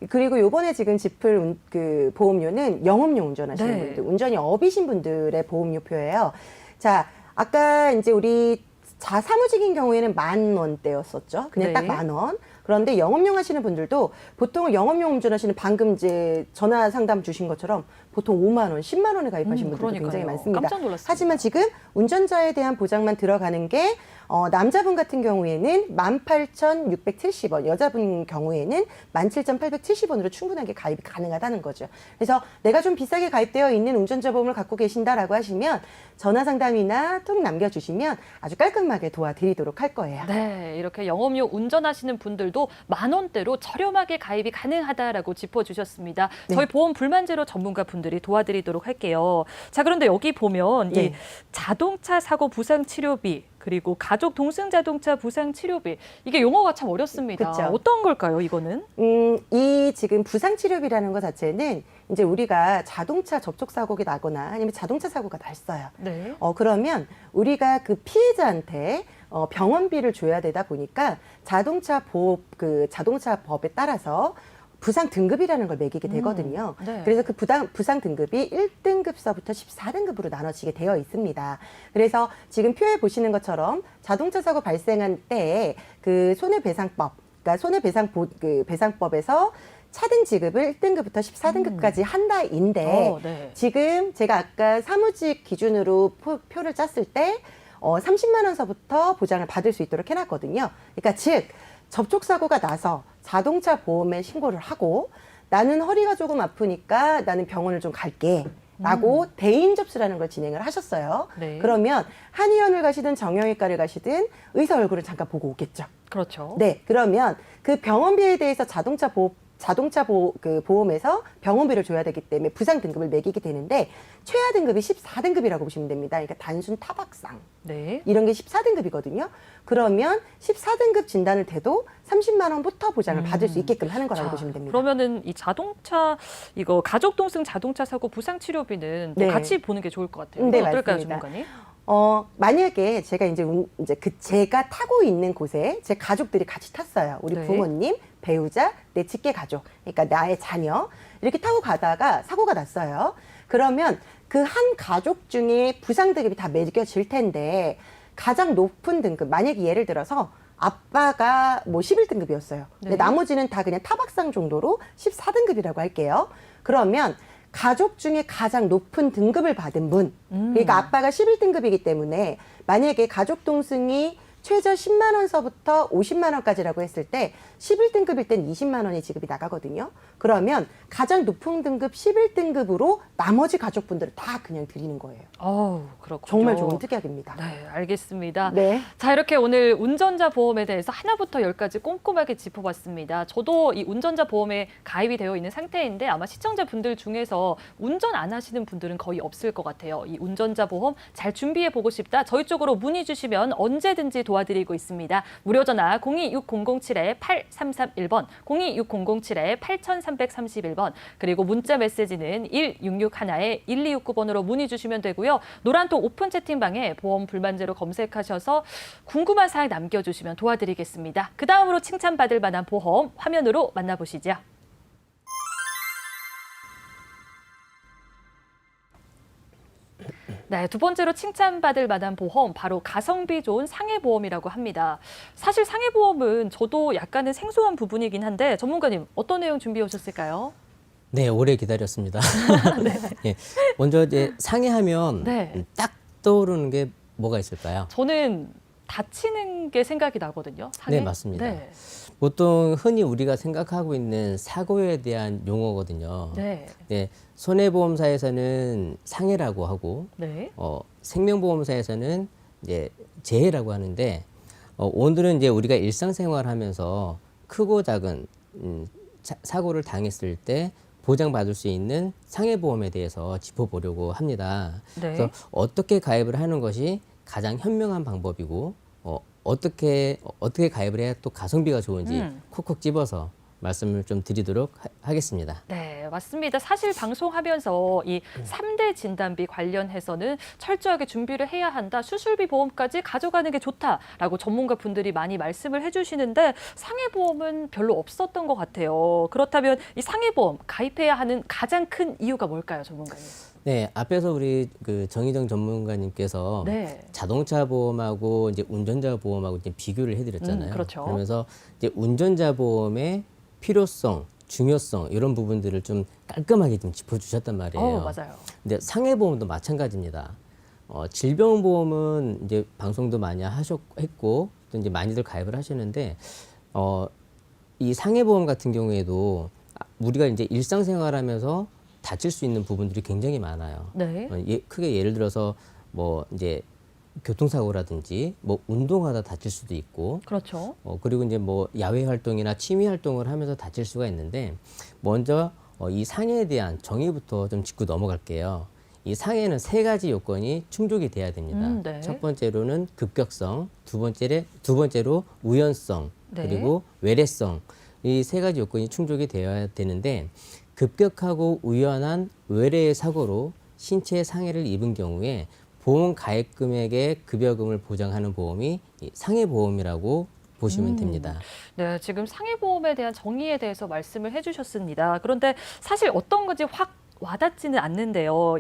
그리고 요번에 지금 짚을 그 보험료는 영업용 운전하시는 네. 분들, 운전이 업이신 분들의 보험료표예요. 자, 아까 이제 우리 사무직인 경우에는 10,000원대였었죠. 그냥 네. 딱 10,000원. 그런데 영업용 하시는 분들도 보통 영업용 운전하시는 방금 이제 전화 상담 주신 것처럼 보통 5만 원, 10만 원에 가입하신 분들도 그러니까요. 굉장히 많습니다. 깜짝 놀랐습니다. 하지만 지금 운전자에 대한 보장만 들어가는 게 남자분 같은 경우에는 18,670원, 여자분 경우에는 17,870원으로 충분하게 가입이 가능하다는 거죠. 그래서 내가 좀 비싸게 가입되어 있는 운전자 보험을 갖고 계신다라고 하시면 전화 상담이나 톡 남겨주시면 아주 깔끔하게 도와드리도록 할 거예요. 네, 이렇게 영업용 운전하시는 분들도 10,000원대로 저렴하게 가입이 가능하다라고 짚어주셨습니다. 네. 저희 보험 불만제로 전문가 분들이 도와드리도록 할게요. 자, 그런데 여기 보면 이 네. 자동차 사고 부상 치료비 그리고 가족 동승 자동차 부상 치료비 이게 용어가 참 어렵습니다. 그쵸. 어떤 걸까요, 이거는? 이 지금 부상치료비라는 것 자체는 이제 우리가 자동차 접촉사고가 나거나 아니면 자동차 사고가 났어요. 네. 그러면 우리가 그 피해자한테 병원비를 줘야 되다 보니까 자동차 자동차법에 따라서 부상 등급이라는 걸 매기게 되거든요. 네. 그래서 그 부상 등급이 1등급서부터 14등급으로 나눠지게 되어 있습니다. 그래서 지금 표에 보시는 것처럼 자동차 사고 발생한 때에 그 손해배상법, 그러니까 배상법에서 차등 지급을 1등급부터 14등급까지 한다인데 네. 지금 제가 아까 사무직 기준으로 표를 짰을 때 30만 원서부터 보장을 받을 수 있도록 해놨거든요. 그러니까 즉 접촉사고가 나서 자동차 보험에 신고를 하고 나는 허리가 조금 아프니까 나는 병원을 좀 갈게. 라고 대인 접수라는 걸 진행을 하셨어요. 네. 그러면 한의원을 가시든 정형외과를 가시든 의사 얼굴을 잠깐 보고 오겠죠. 그렇죠. 네, 그러면 그 병원비에 대해서 보험에서 병원비를 줘야 되기 때문에 부상 등급을 매기게 되는데 최하 등급이 14등급이라고 보시면 됩니다. 그러니까 단순 타박상. 네. 이런 게 14등급이거든요. 그러면 14등급 진단을 돼도 30만 원부터 보장을 받을 수 있게끔 하는 거라고 자, 보시면 됩니다. 그러면은 이 자동차 이거 가족 동승 자동차 사고 부상 치료비는 또 네. 같이 보는 게 좋을 것 같아요. 네, 어떨까요, 맞습니다. 전문가님? 만약에 제가 이제 제가 타고 있는 곳에 제 가족들이 같이 탔어요. 우리 네. 부모님, 배우자, 내 직계 가족, 그러니까 나의 자녀 이렇게 타고 가다가 사고가 났어요. 그러면 그 한 가족 중에 부상 등급이 다 매겨질 텐데 가장 높은 등급, 만약에 예를 들어서 아빠가 뭐 11등급이었어요. 근데 네. 나머지는 다 그냥 타박상 정도로 14등급이라고 할게요. 그러면 가족 중에 가장 높은 등급을 받은 분, 그러니까 아빠가 11등급이기 때문에 만약에 가족 동승이 최저 10만 원서부터 50만 원까지라고 했을 때 11등급일 땐 20만 원이 지급이 나가거든요. 그러면 가장 높은 등급 11등급으로 나머지 가족분들을 다 그냥 드리는 거예요. 그렇군요. 정말 좋은 특약입니다. 네, 알겠습니다. 네. 자, 이렇게 오늘 운전자 보험에 대해서 하나부터 열까지 꼼꼼하게 짚어봤습니다. 저도 이 운전자 보험에 가입이 되어 있는 상태인데 아마 시청자분들 중에서 운전 안 하시는 분들은 거의 없을 것 같아요. 이 운전자 보험 잘 준비해 보고 싶다. 저희 쪽으로 문의 주시면 언제든지 도와드리고 있습니다. 무료 전화 026007-8331번, 026007-8331번, 그리고 문자 메시지는 1661-1269번으로 문의 주시면 되고요. 노란톡 오픈 채팅방에 보험 불만제로 검색하셔서 궁금한 사항 남겨주시면 도와드리겠습니다. 그 다음으로 칭찬받을 만한 보험 화면으로 만나보시죠. 네, 두 번째로 칭찬받을 만한 보험, 바로 가성비 좋은 상해보험이라고 합니다. 사실 상해보험은 저도 약간은 생소한 부분이긴 한데 전문가님 어떤 내용 준비해 오셨을까요? 네, 오래 기다렸습니다. 예, 먼저 이제 상해하면 네. 딱 떠오르는 게 뭐가 있을까요? 저는 다치는 게 생각이 나거든요. 상해? 네, 맞습니다. 네. 보통 흔히 우리가 생각하고 있는 사고에 대한 용어거든요. 네. 네, 손해보험사에서는 상해라고 하고 네. 생명보험사에서는 이제 재해라고 하는데 오늘은 이제 우리가 일상생활하면서 크고 작은 사고를 당했을 때 보장받을 수 있는 상해보험에 대해서 짚어보려고 합니다. 네. 그래서 어떻게 가입을 하는 것이 가장 현명한 방법이고 어떻게 가입을 해야 또 가성비가 좋은지 콕콕 집어서 말씀을 좀 드리도록 하겠습니다. 네, 맞습니다. 사실 방송하면서 이 3대 진단비 관련해서는 철저하게 준비를 해야 한다. 수술비 보험까지 가져가는 게 좋다라고 전문가 분들이 많이 말씀을 해주시는데 상해보험은 별로 없었던 것 같아요. 그렇다면 이 상해보험 가입해야 하는 가장 큰 이유가 뭘까요, 전문가님? 네, 앞에서 우리 그 정희정 전문가님께서 네. 자동차 보험하고 이제 운전자 보험하고 이제 비교를 해드렸잖아요. 그렇죠. 그러면서 이제 운전자 보험의 필요성, 중요성 이런 부분들을 좀 깔끔하게 좀 짚어주셨단 말이에요. 맞아요. 근데 상해보험도 마찬가지입니다. 질병보험은 이제 방송도 많이 했고 또 이제 많이들 가입을 하시는데 이 상해보험 같은 경우에도 우리가 이제 일상생활하면서 다칠 수 있는 부분들이 굉장히 많아요. 네. 크게 예를 들어서 뭐 이제 교통사고라든지 뭐 운동하다 다칠 수도 있고 그렇죠. 그리고 이제 뭐 야외 활동이나 취미 활동을 하면서 다칠 수가 있는데 먼저 이 상해에 대한 정의부터 좀 짚고 넘어갈게요. 이 상해는 세 가지 요건이 충족이 돼야 됩니다. 네. 첫 번째로는 급격성, 두 번째로 우연성, 네. 그리고 외래성. 이 세 가지 요건이 충족이 되어야 되는데 급격하고 우연한 외래의 사고로 신체 상해를 입은 경우에 보험 가입 금액의 급여금을 보장하는 보험이 이 상해보험이라고 보시면 됩니다. 네, 지금 상해보험에 대한 정의에 대해서 말씀을 해주셨습니다. 그런데 사실 어떤 건지 확 와닿지는 않는데요.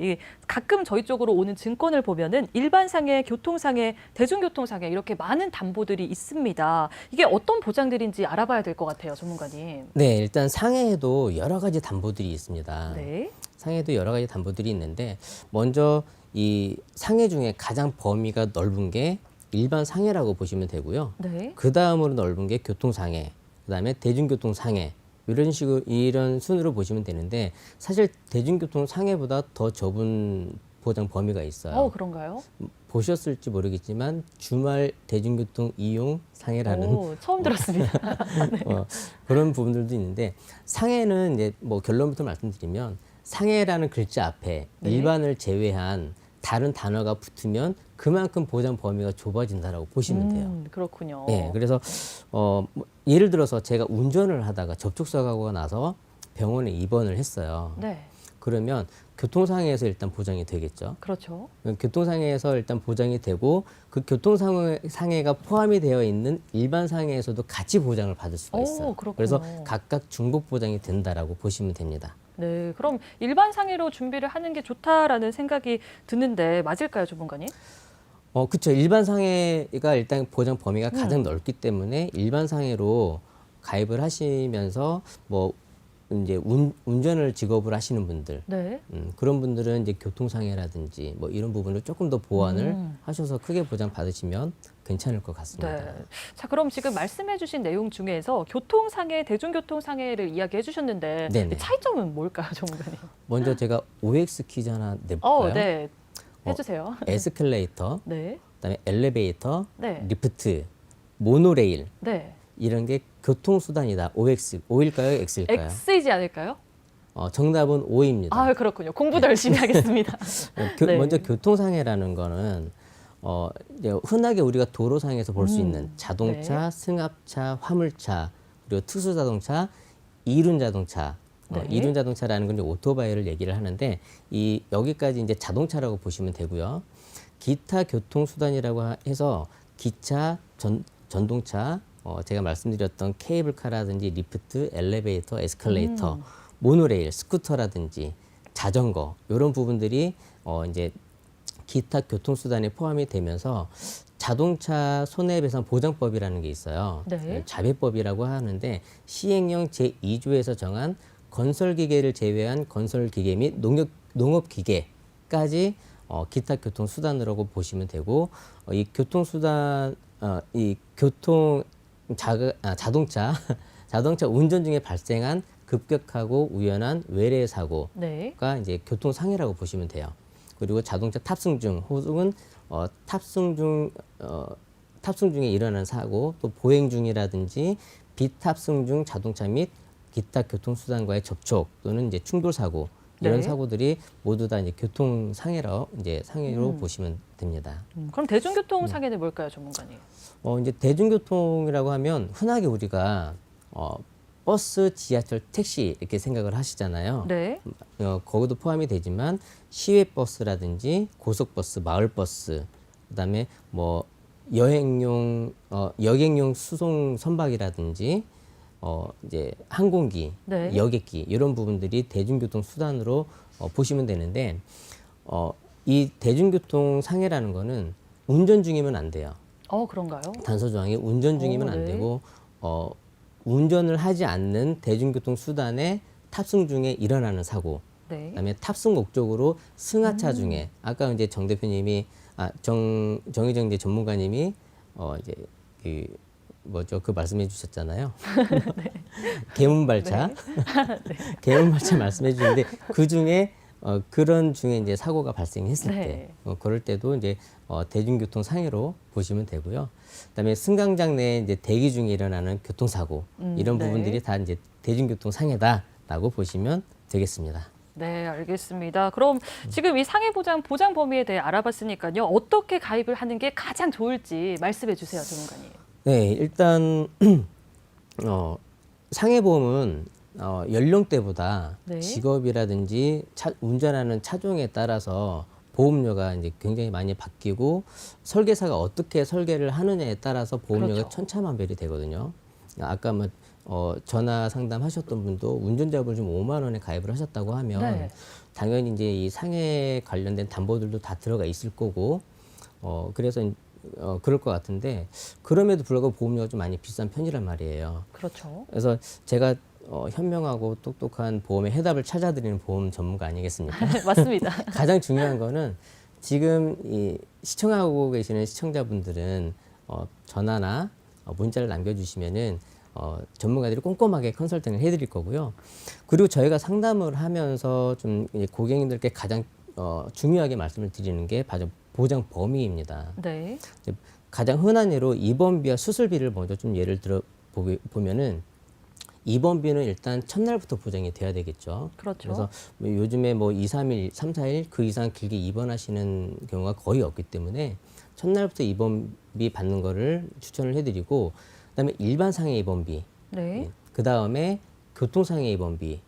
가끔 저희 쪽으로 오는 증권을 보면은 일반 상해, 교통상해, 대중교통상해 이렇게 많은 담보들이 있습니다. 이게 어떤 보장들인지 알아봐야 될 것 같아요, 전문가님. 네, 일단 상해에도 여러 가지 담보들이 있습니다. 네. 상해도 여러 가지 담보들이 있는데 먼저 이 상해 중에 가장 범위가 넓은 게 일반 상해라고 보시면 되고요. 네. 그 다음으로 넓은 게 교통상해, 그 다음에 대중교통상해 이런 순으로 보시면 되는데 사실 대중교통상해보다 더 좁은 보장 범위가 있어요. 그런가요? 보셨을지 모르겠지만 주말 대중교통 이용 상해라는 처음 들었습니다. 그런 부분들도 있는데 상해는 이제 뭐 결론부터 말씀드리면 상해라는 글자 앞에 네. 일반을 제외한 다른 단어가 붙으면 그만큼 보장 범위가 좁아진다라고 보시면 돼요. 그렇군요. 네, 그래서 뭐 예를 들어서 제가 운전을 하다가 접촉사고가 나서 병원에 입원을 했어요. 네. 그러면 교통상해에서 일단 보장이 되겠죠. 그렇죠. 교통상해에서 일단 보장이 되고 그 교통상해가 포함이 되어 있는 일반 상해에서도 같이 보장을 받을 수가 있어요. 그렇군요. 그래서 각각 중복 보장이 된다라고 보시면 됩니다. 네, 그럼 일반 상해로 준비를 하는 게 좋다라는 생각이 드는데 맞을까요, 전문가님? 그렇죠. 일반 상해가 일단 보장 범위가 가장 넓기 때문에 일반 상해로 가입을 하시면서 뭐 이제 운전을 직업으로 하시는 분들, 네. 그런 분들은 이제 교통상해라든지 뭐 이런 부분을 조금 더 보완을 하셔서 크게 보장 받으시면 괜찮을 것 같습니다. 네. 자, 그럼 지금 말씀해주신 내용 중에서 교통상해, 대중교통상해를 이야기해 주셨는데 네네. 차이점은 뭘까요, 전문가님? 먼저 제가 OX 퀴즈 하나 내볼까요? 네. 해주세요. 에스컬레이터, 네. 그다음에 엘리베이터, 네. 리프트, 모노레일 네. 이런 게 교통수단이다. O일까요? X일까요? X이지 않을까요? 정답은 O입니다. 그렇군요. 공부도 열심히 하겠습니다. 네. 먼저 교통상해라는 거는 이제 흔하게 우리가 도로상에서 볼 수 있는 자동차, 네. 승합차, 화물차, 그리고 특수자동차, 이륜자동차. 네. 이륜자동차라는 건 이제 오토바이를 얘기를 하는데 여기까지 이제 자동차라고 보시면 되고요. 기타 교통수단이라고 해서 기차, 전동차, 제가 말씀드렸던 케이블카라든지 리프트, 엘리베이터, 에스컬레이터, 모노레일, 스쿠터라든지 자전거 이런 부분들이 이제 기타 교통수단에 포함이 되면서 자동차 손해배상 보장법이라는 게 있어요. 네. 자배법이라고 하는데 시행령 제2조에서 정한 건설기계를 제외한 건설기계 및 농업기계까지 기타 교통수단이라고 보시면 되고 이 교통수단 자동차 운전 중에 발생한 급격하고 우연한 외래 사고가 네. 이제 교통상해라고 보시면 돼요. 그리고 자동차 탑승 중 혹은 탑승 중에 일어난 사고, 또 보행 중이라든지 비탑승 중 자동차 및 기타 교통수단과의 접촉 또는 이제 충돌 사고 이런 네. 사고들이 모두 다 이제 교통상해로 상해로 보시면 됩니다. 그럼 대중교통 상해는 뭘까요, 전문가님? 이제 대중교통이라고 하면 흔하게 우리가 버스, 지하철, 택시 이렇게 생각을 하시잖아요. 네. 거기도 포함이 되지만 시외버스라든지 고속버스, 마을버스, 그다음에 뭐 여행용 수송 선박이라든지 이제 항공기, 네. 여객기 이런 부분들이 대중교통 수단으로 보시면 되는데 이 대중교통 상해라는 거는 운전 중이면 안 돼요. 그런가요? 단서 조항이 운전 중이면 안 네. 되고 운전을 하지 않는 대중교통 수단에 탑승 중에 일어나는 사고, 네. 그다음에 탑승 목적으로 승하차 중에 아까 이제 정 대표님이 정의정 이제 전문가님이 이제 그 말씀해 주셨잖아요. 개문발차, 개문발차 말씀해 주는데 그 중에 그런 중에 이제 사고가 발생했을 네. 때, 그럴 때도 이제 대중교통 상해로 보시면 되고요. 그다음에 승강장 내에 이제 대기 중에 일어나는 교통사고 이런 네. 부분들이 다 이제 대중교통 상해다라고 보시면 되겠습니다. 네, 알겠습니다. 그럼 지금 이 상해 보장 범위에 대해 알아봤으니까요. 어떻게 가입을 하는 게 가장 좋을지 말씀해 주세요, 전문가님. 네, 일단 상해보험은 연령대보다 네. 직업이라든지 운전하는 차종에 따라서 보험료가 이제 굉장히 많이 바뀌고 설계사가 어떻게 설계를 하느냐에 따라서 보험료가 그렇죠. 천차만별이 되거든요. 아까 전화 상담하셨던 분도 운전자분 좀 5만 원에 가입을 하셨다고 하면 네. 당연히 이제 이 상해 관련된 담보들도 다 들어가 있을 거고 그래서 그럴 것 같은데 그럼에도 불구하고 보험료가 좀 많이 비싼 편이란 말이에요. 그렇죠. 그래서 제가 현명하고 똑똑한 보험의 해답을 찾아드리는 보험 전문가 아니겠습니까? 맞습니다. 가장 중요한 거는 지금 이 시청하고 계시는 시청자분들은 전화나 문자를 남겨주시면은 전문가들이 꼼꼼하게 컨설팅을 해드릴 거고요. 그리고 저희가 상담을 하면서 좀 고객님들께 가장 중요하게 말씀을 드리는 게 바로 보장 범위입니다. 네. 가장 흔한 예로 입원비와 수술비를 먼저 좀 예를 들어 보면은 입원비는 일단 첫날부터 보장이 돼야 되겠죠. 그렇죠. 그래서 요즘에 2, 3일, 3, 4일 그 이상 길게 입원하시는 경우가 거의 없기 때문에 첫날부터 입원비 받는 거를 추천을 해드리고 그다음에 일반 상해 입원비, 네. 그다음에 교통상해 입원비,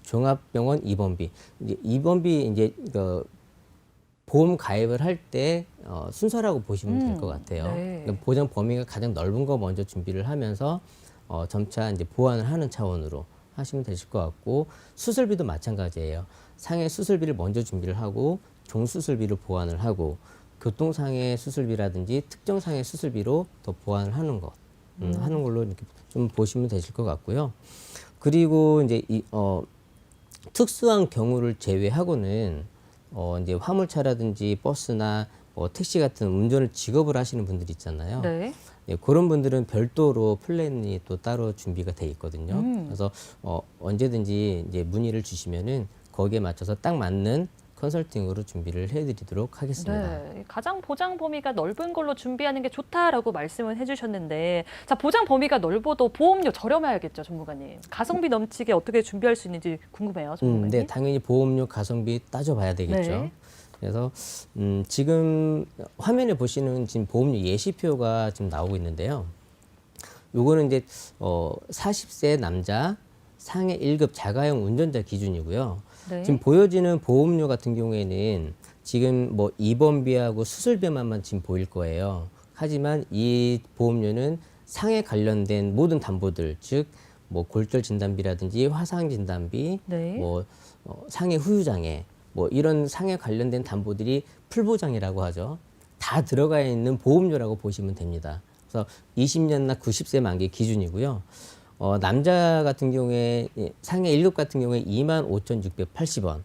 종합병원 입원비. 이제 입원비 이제 보험 가입을 할 때 순서라고 보시면 될 것 같아요. 네. 그러니까 보장 범위가 가장 넓은 거 먼저 준비를 하면서 점차 이제 보완을 하는 차원으로 하시면 되실 것 같고 수술비도 마찬가지예요. 상해 수술비를 먼저 준비를 하고 종수술비를 보완을 하고 교통상해 수술비라든지 특정상해 수술비로 더 보완을 하는 것 하는 걸로 이렇게 좀 보시면 되실 것 같고요. 그리고 이제 특수한 경우를 제외하고는 이제 화물차라든지 버스나 택시 같은 운전을 직업으로 하시는 분들 있잖아요. 네. 예, 그런 분들은 별도로 플랜이 또 따로 준비가 돼 있거든요. 그래서 언제든지 이제 문의를 주시면은 거기에 맞춰서 딱 맞는 컨설팅으로 준비를 해드리도록 하겠습니다. 네, 가장 보장 범위가 넓은 걸로 준비하는 게 좋다라고 말씀을 해주셨는데, 자 보장 범위가 넓어도 보험료 저렴해야겠죠, 전문가님. 가성비 넘치게 어떻게 준비할 수 있는지 궁금해요, 전문가님. 네, 당연히 보험료, 가성비 따져봐야 되겠죠. 네. 그래서 지금 화면에 보시는 지금 보험료 예시표가 지금 나오고 있는데요. 요거는 이제 40세 남자 상해 1급 자가용 운전자 기준이고요. 네. 지금 보여지는 보험료 같은 경우에는 지금 뭐 입원비하고 수술비만 지금 보일 거예요. 하지만 이 보험료는 상해 관련된 모든 담보들, 즉 뭐 골절 진단비라든지 화상 진단비, 네. 뭐 상해 후유장애, 뭐 이런 상해 관련된 담보들이 풀보장이라고 하죠. 다 들어가 있는 보험료라고 보시면 됩니다. 그래서 20년나 90세 만기 기준이고요. 남자 같은 경우에 상해 1급 같은 경우에 25,680원.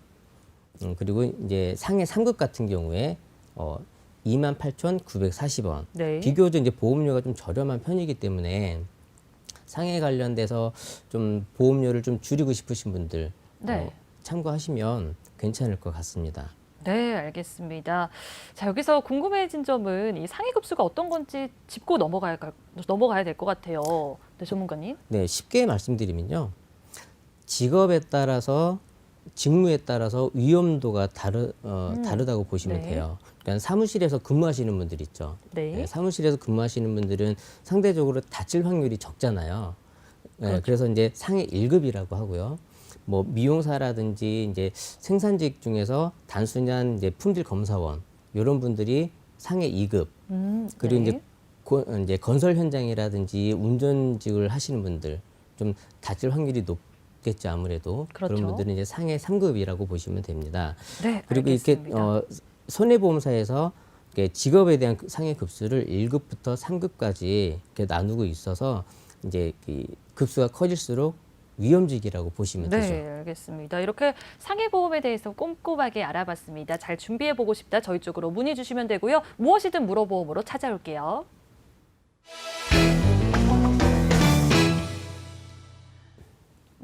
그리고 이제 상해 3급 같은 경우에 28,940원. 네. 비교적 이제 보험료가 좀 저렴한 편이기 때문에 상해 관련돼서 좀 보험료를 좀 줄이고 싶으신 분들 네. 참고하시면 괜찮을 것 같습니다. 네, 알겠습니다. 자, 여기서 궁금해진 점은 이 상해 급수가 어떤 건지 짚고 넘어가야 될 것 같아요. 네, 전문가님. 네, 쉽게 말씀드리면요. 직업에 따라서 직무에 따라서 위험도가 다르다고 보시면 네. 돼요. 그러니까 사무실에서 근무하시는 분들 있죠. 네. 네, 사무실에서 근무하시는 분들은 상대적으로 다칠 확률이 적잖아요. 네, 그렇죠. 그래서 이제 상해 1급이라고 하고요. 뭐 미용사라든지 이제 생산직 중에서 단순한 이제 품질 검사원 이런 분들이 상해 2급. 그리고 네. 이제 건설 현장이라든지 운전직을 하시는 분들 좀 다칠 확률이 높겠죠, 아무래도. 그렇죠. 그런 분들은 이제 상해 3급이라고 보시면 됩니다. 네, 그리고 알겠습니다. 이렇게 손해보험사에서 이렇게 직업에 대한 상해 급수를 1급부터 3급까지 이렇게 나누고 있어서 이제 이 급수가 커질수록 위험직이라고 보시면 네, 되죠. 알겠습니다. 이렇게 상해보험에 대해서 꼼꼼하게 알아봤습니다. 잘 준비해보고 싶다. 저희 쪽으로 문의 주시면 되고요. 무엇이든 물어보험으로 찾아올게요.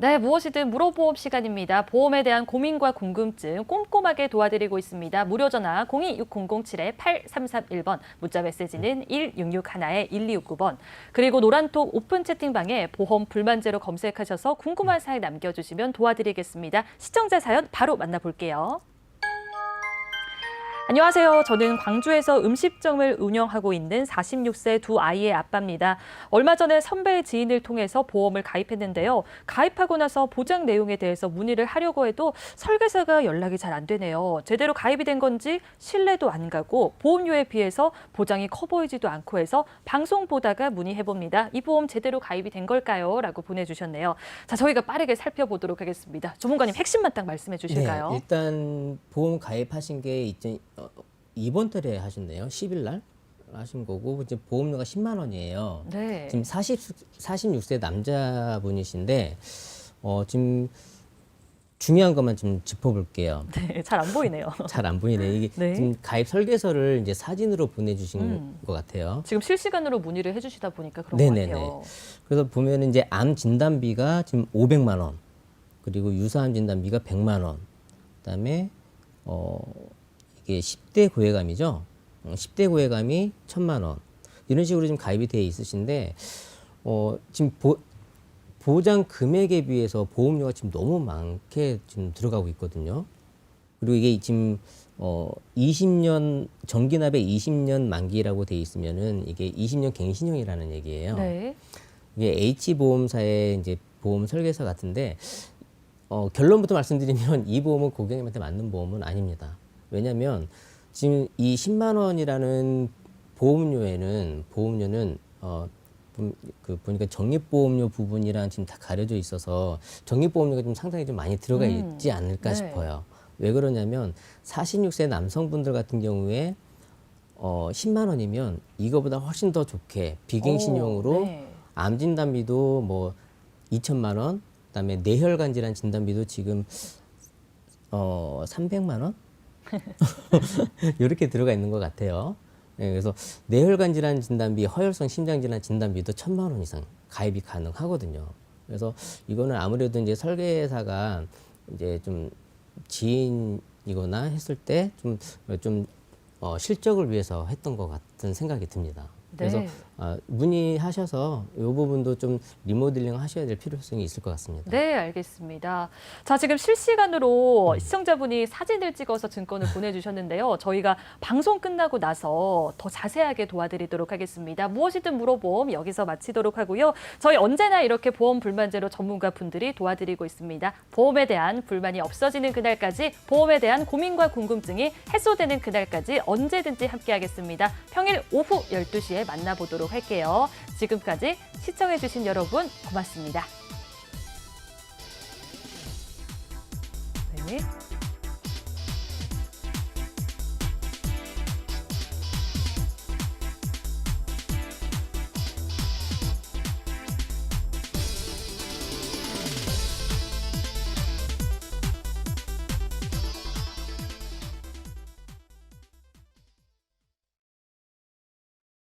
네, 무엇이든 물어보험 시간입니다. 보험에 대한 고민과 궁금증 꼼꼼하게 도와드리고 있습니다. 무료 전화 026007-8331번, 문자 메시지는 1661-1269번, 그리고 노란톡 오픈 채팅방에 보험 불만제로 검색하셔서 궁금한 사연 남겨주시면 도와드리겠습니다. 시청자 사연 바로 만나볼게요. 안녕하세요. 저는 광주에서 음식점을 운영하고 있는 46세 두 아이의 아빠입니다. 얼마 전에 선배의 지인을 통해서 보험을 가입했는데요. 가입하고 나서 보장 내용에 대해서 문의를 하려고 해도 설계사가 연락이 잘 안 되네요. 제대로 가입이 된 건지 신뢰도 안 가고 보험료에 비해서 보장이 커 보이지도 않고 해서 방송 보다가 문의해봅니다. 이 보험 제대로 가입이 된 걸까요? 라고 보내주셨네요. 자, 저희가 빠르게 살펴보도록 하겠습니다. 전문가님 핵심만 딱 말씀해 주실까요? 네, 일단 보험 가입하신 게 이번 달에 하셨네요. 10일 날 하신 거고 이제 보험료가 10만 원이에요. 네. 지금 46세 남자분이신데 지금 중요한 것만 좀 짚어볼게요. 네, 잘 안 보이네요. 잘 안 보이네. 이게 네. 지금 가입 설계서를 이제 사진으로 보내주신 것 같아요. 지금 실시간으로 문의를 해주시다 보니까 그런 네네네. 것 같아요. 그래서 보면 이제 암 진단비가 지금 500만 원, 그리고 유사암 진단비가 100만 원, 그다음에 이게 10대 고해감이죠. 10대 고해감이 1,000만 원. 이런 식으로 지금 가입이 되어 있으신데 지금 보장 금액에 비해서 보험료가 지금 너무 많게 지금 들어가고 있거든요. 그리고 이게 지금 20년 정기납에 20년 만기라고 돼 있으면은 이게 20년 갱신형이라는 얘기예요. 네. 이게 H보험사의 이제 보험 설계서 같은데 결론부터 말씀드리면 이 보험은 고객님한테 맞는 보험은 아닙니다. 왜냐하면 지금 이 10만 원이라는 보험료는 보니까 적립보험료 부분이랑 지금 다 가려져 있어서 적립보험료가 좀 상당히 좀 많이 들어가 있지 않을까 네. 싶어요. 왜 그러냐면 46세 남성분들 같은 경우에 10만 원이면 이거보다 훨씬 더 좋게 비갱신형으로 네. 암 진단비도 뭐 2천만 원, 그다음에 뇌혈관 질환 진단비도 지금 300만 원 이렇게 들어가 있는 것 같아요. 네, 그래서 뇌혈관 질환 진단비, 허혈성 심장 질환 진단비도 1,000만 원 이상 가입이 가능하거든요. 그래서 이거는 아무래도 이제 설계사가 이제 좀 지인이거나 했을 때 좀 실적을 위해서 했던 것 같은 생각이 듭니다. 그래서 네. 문의하셔서 이 부분도 좀 리모델링 하셔야 될 필요성이 있을 것 같습니다. 네, 알겠습니다. 자, 지금 실시간으로 시청자분이 사진을 찍어서 증권을 보내주셨는데요. 저희가 방송 끝나고 나서 더 자세하게 도와드리도록 하겠습니다. 무엇이든 물어봄 여기서 마치도록 하고요. 저희 언제나 이렇게 보험 불만제로 전문가 분들이 도와드리고 있습니다. 보험에 대한 불만이 없어지는 그날까지, 보험에 대한 고민과 궁금증이 해소되는 그날까지 언제든지 함께하겠습니다. 평일 오후 12시에 만나보도록 할게요. 지금까지 시청해주신 여러분 고맙습니다. 네.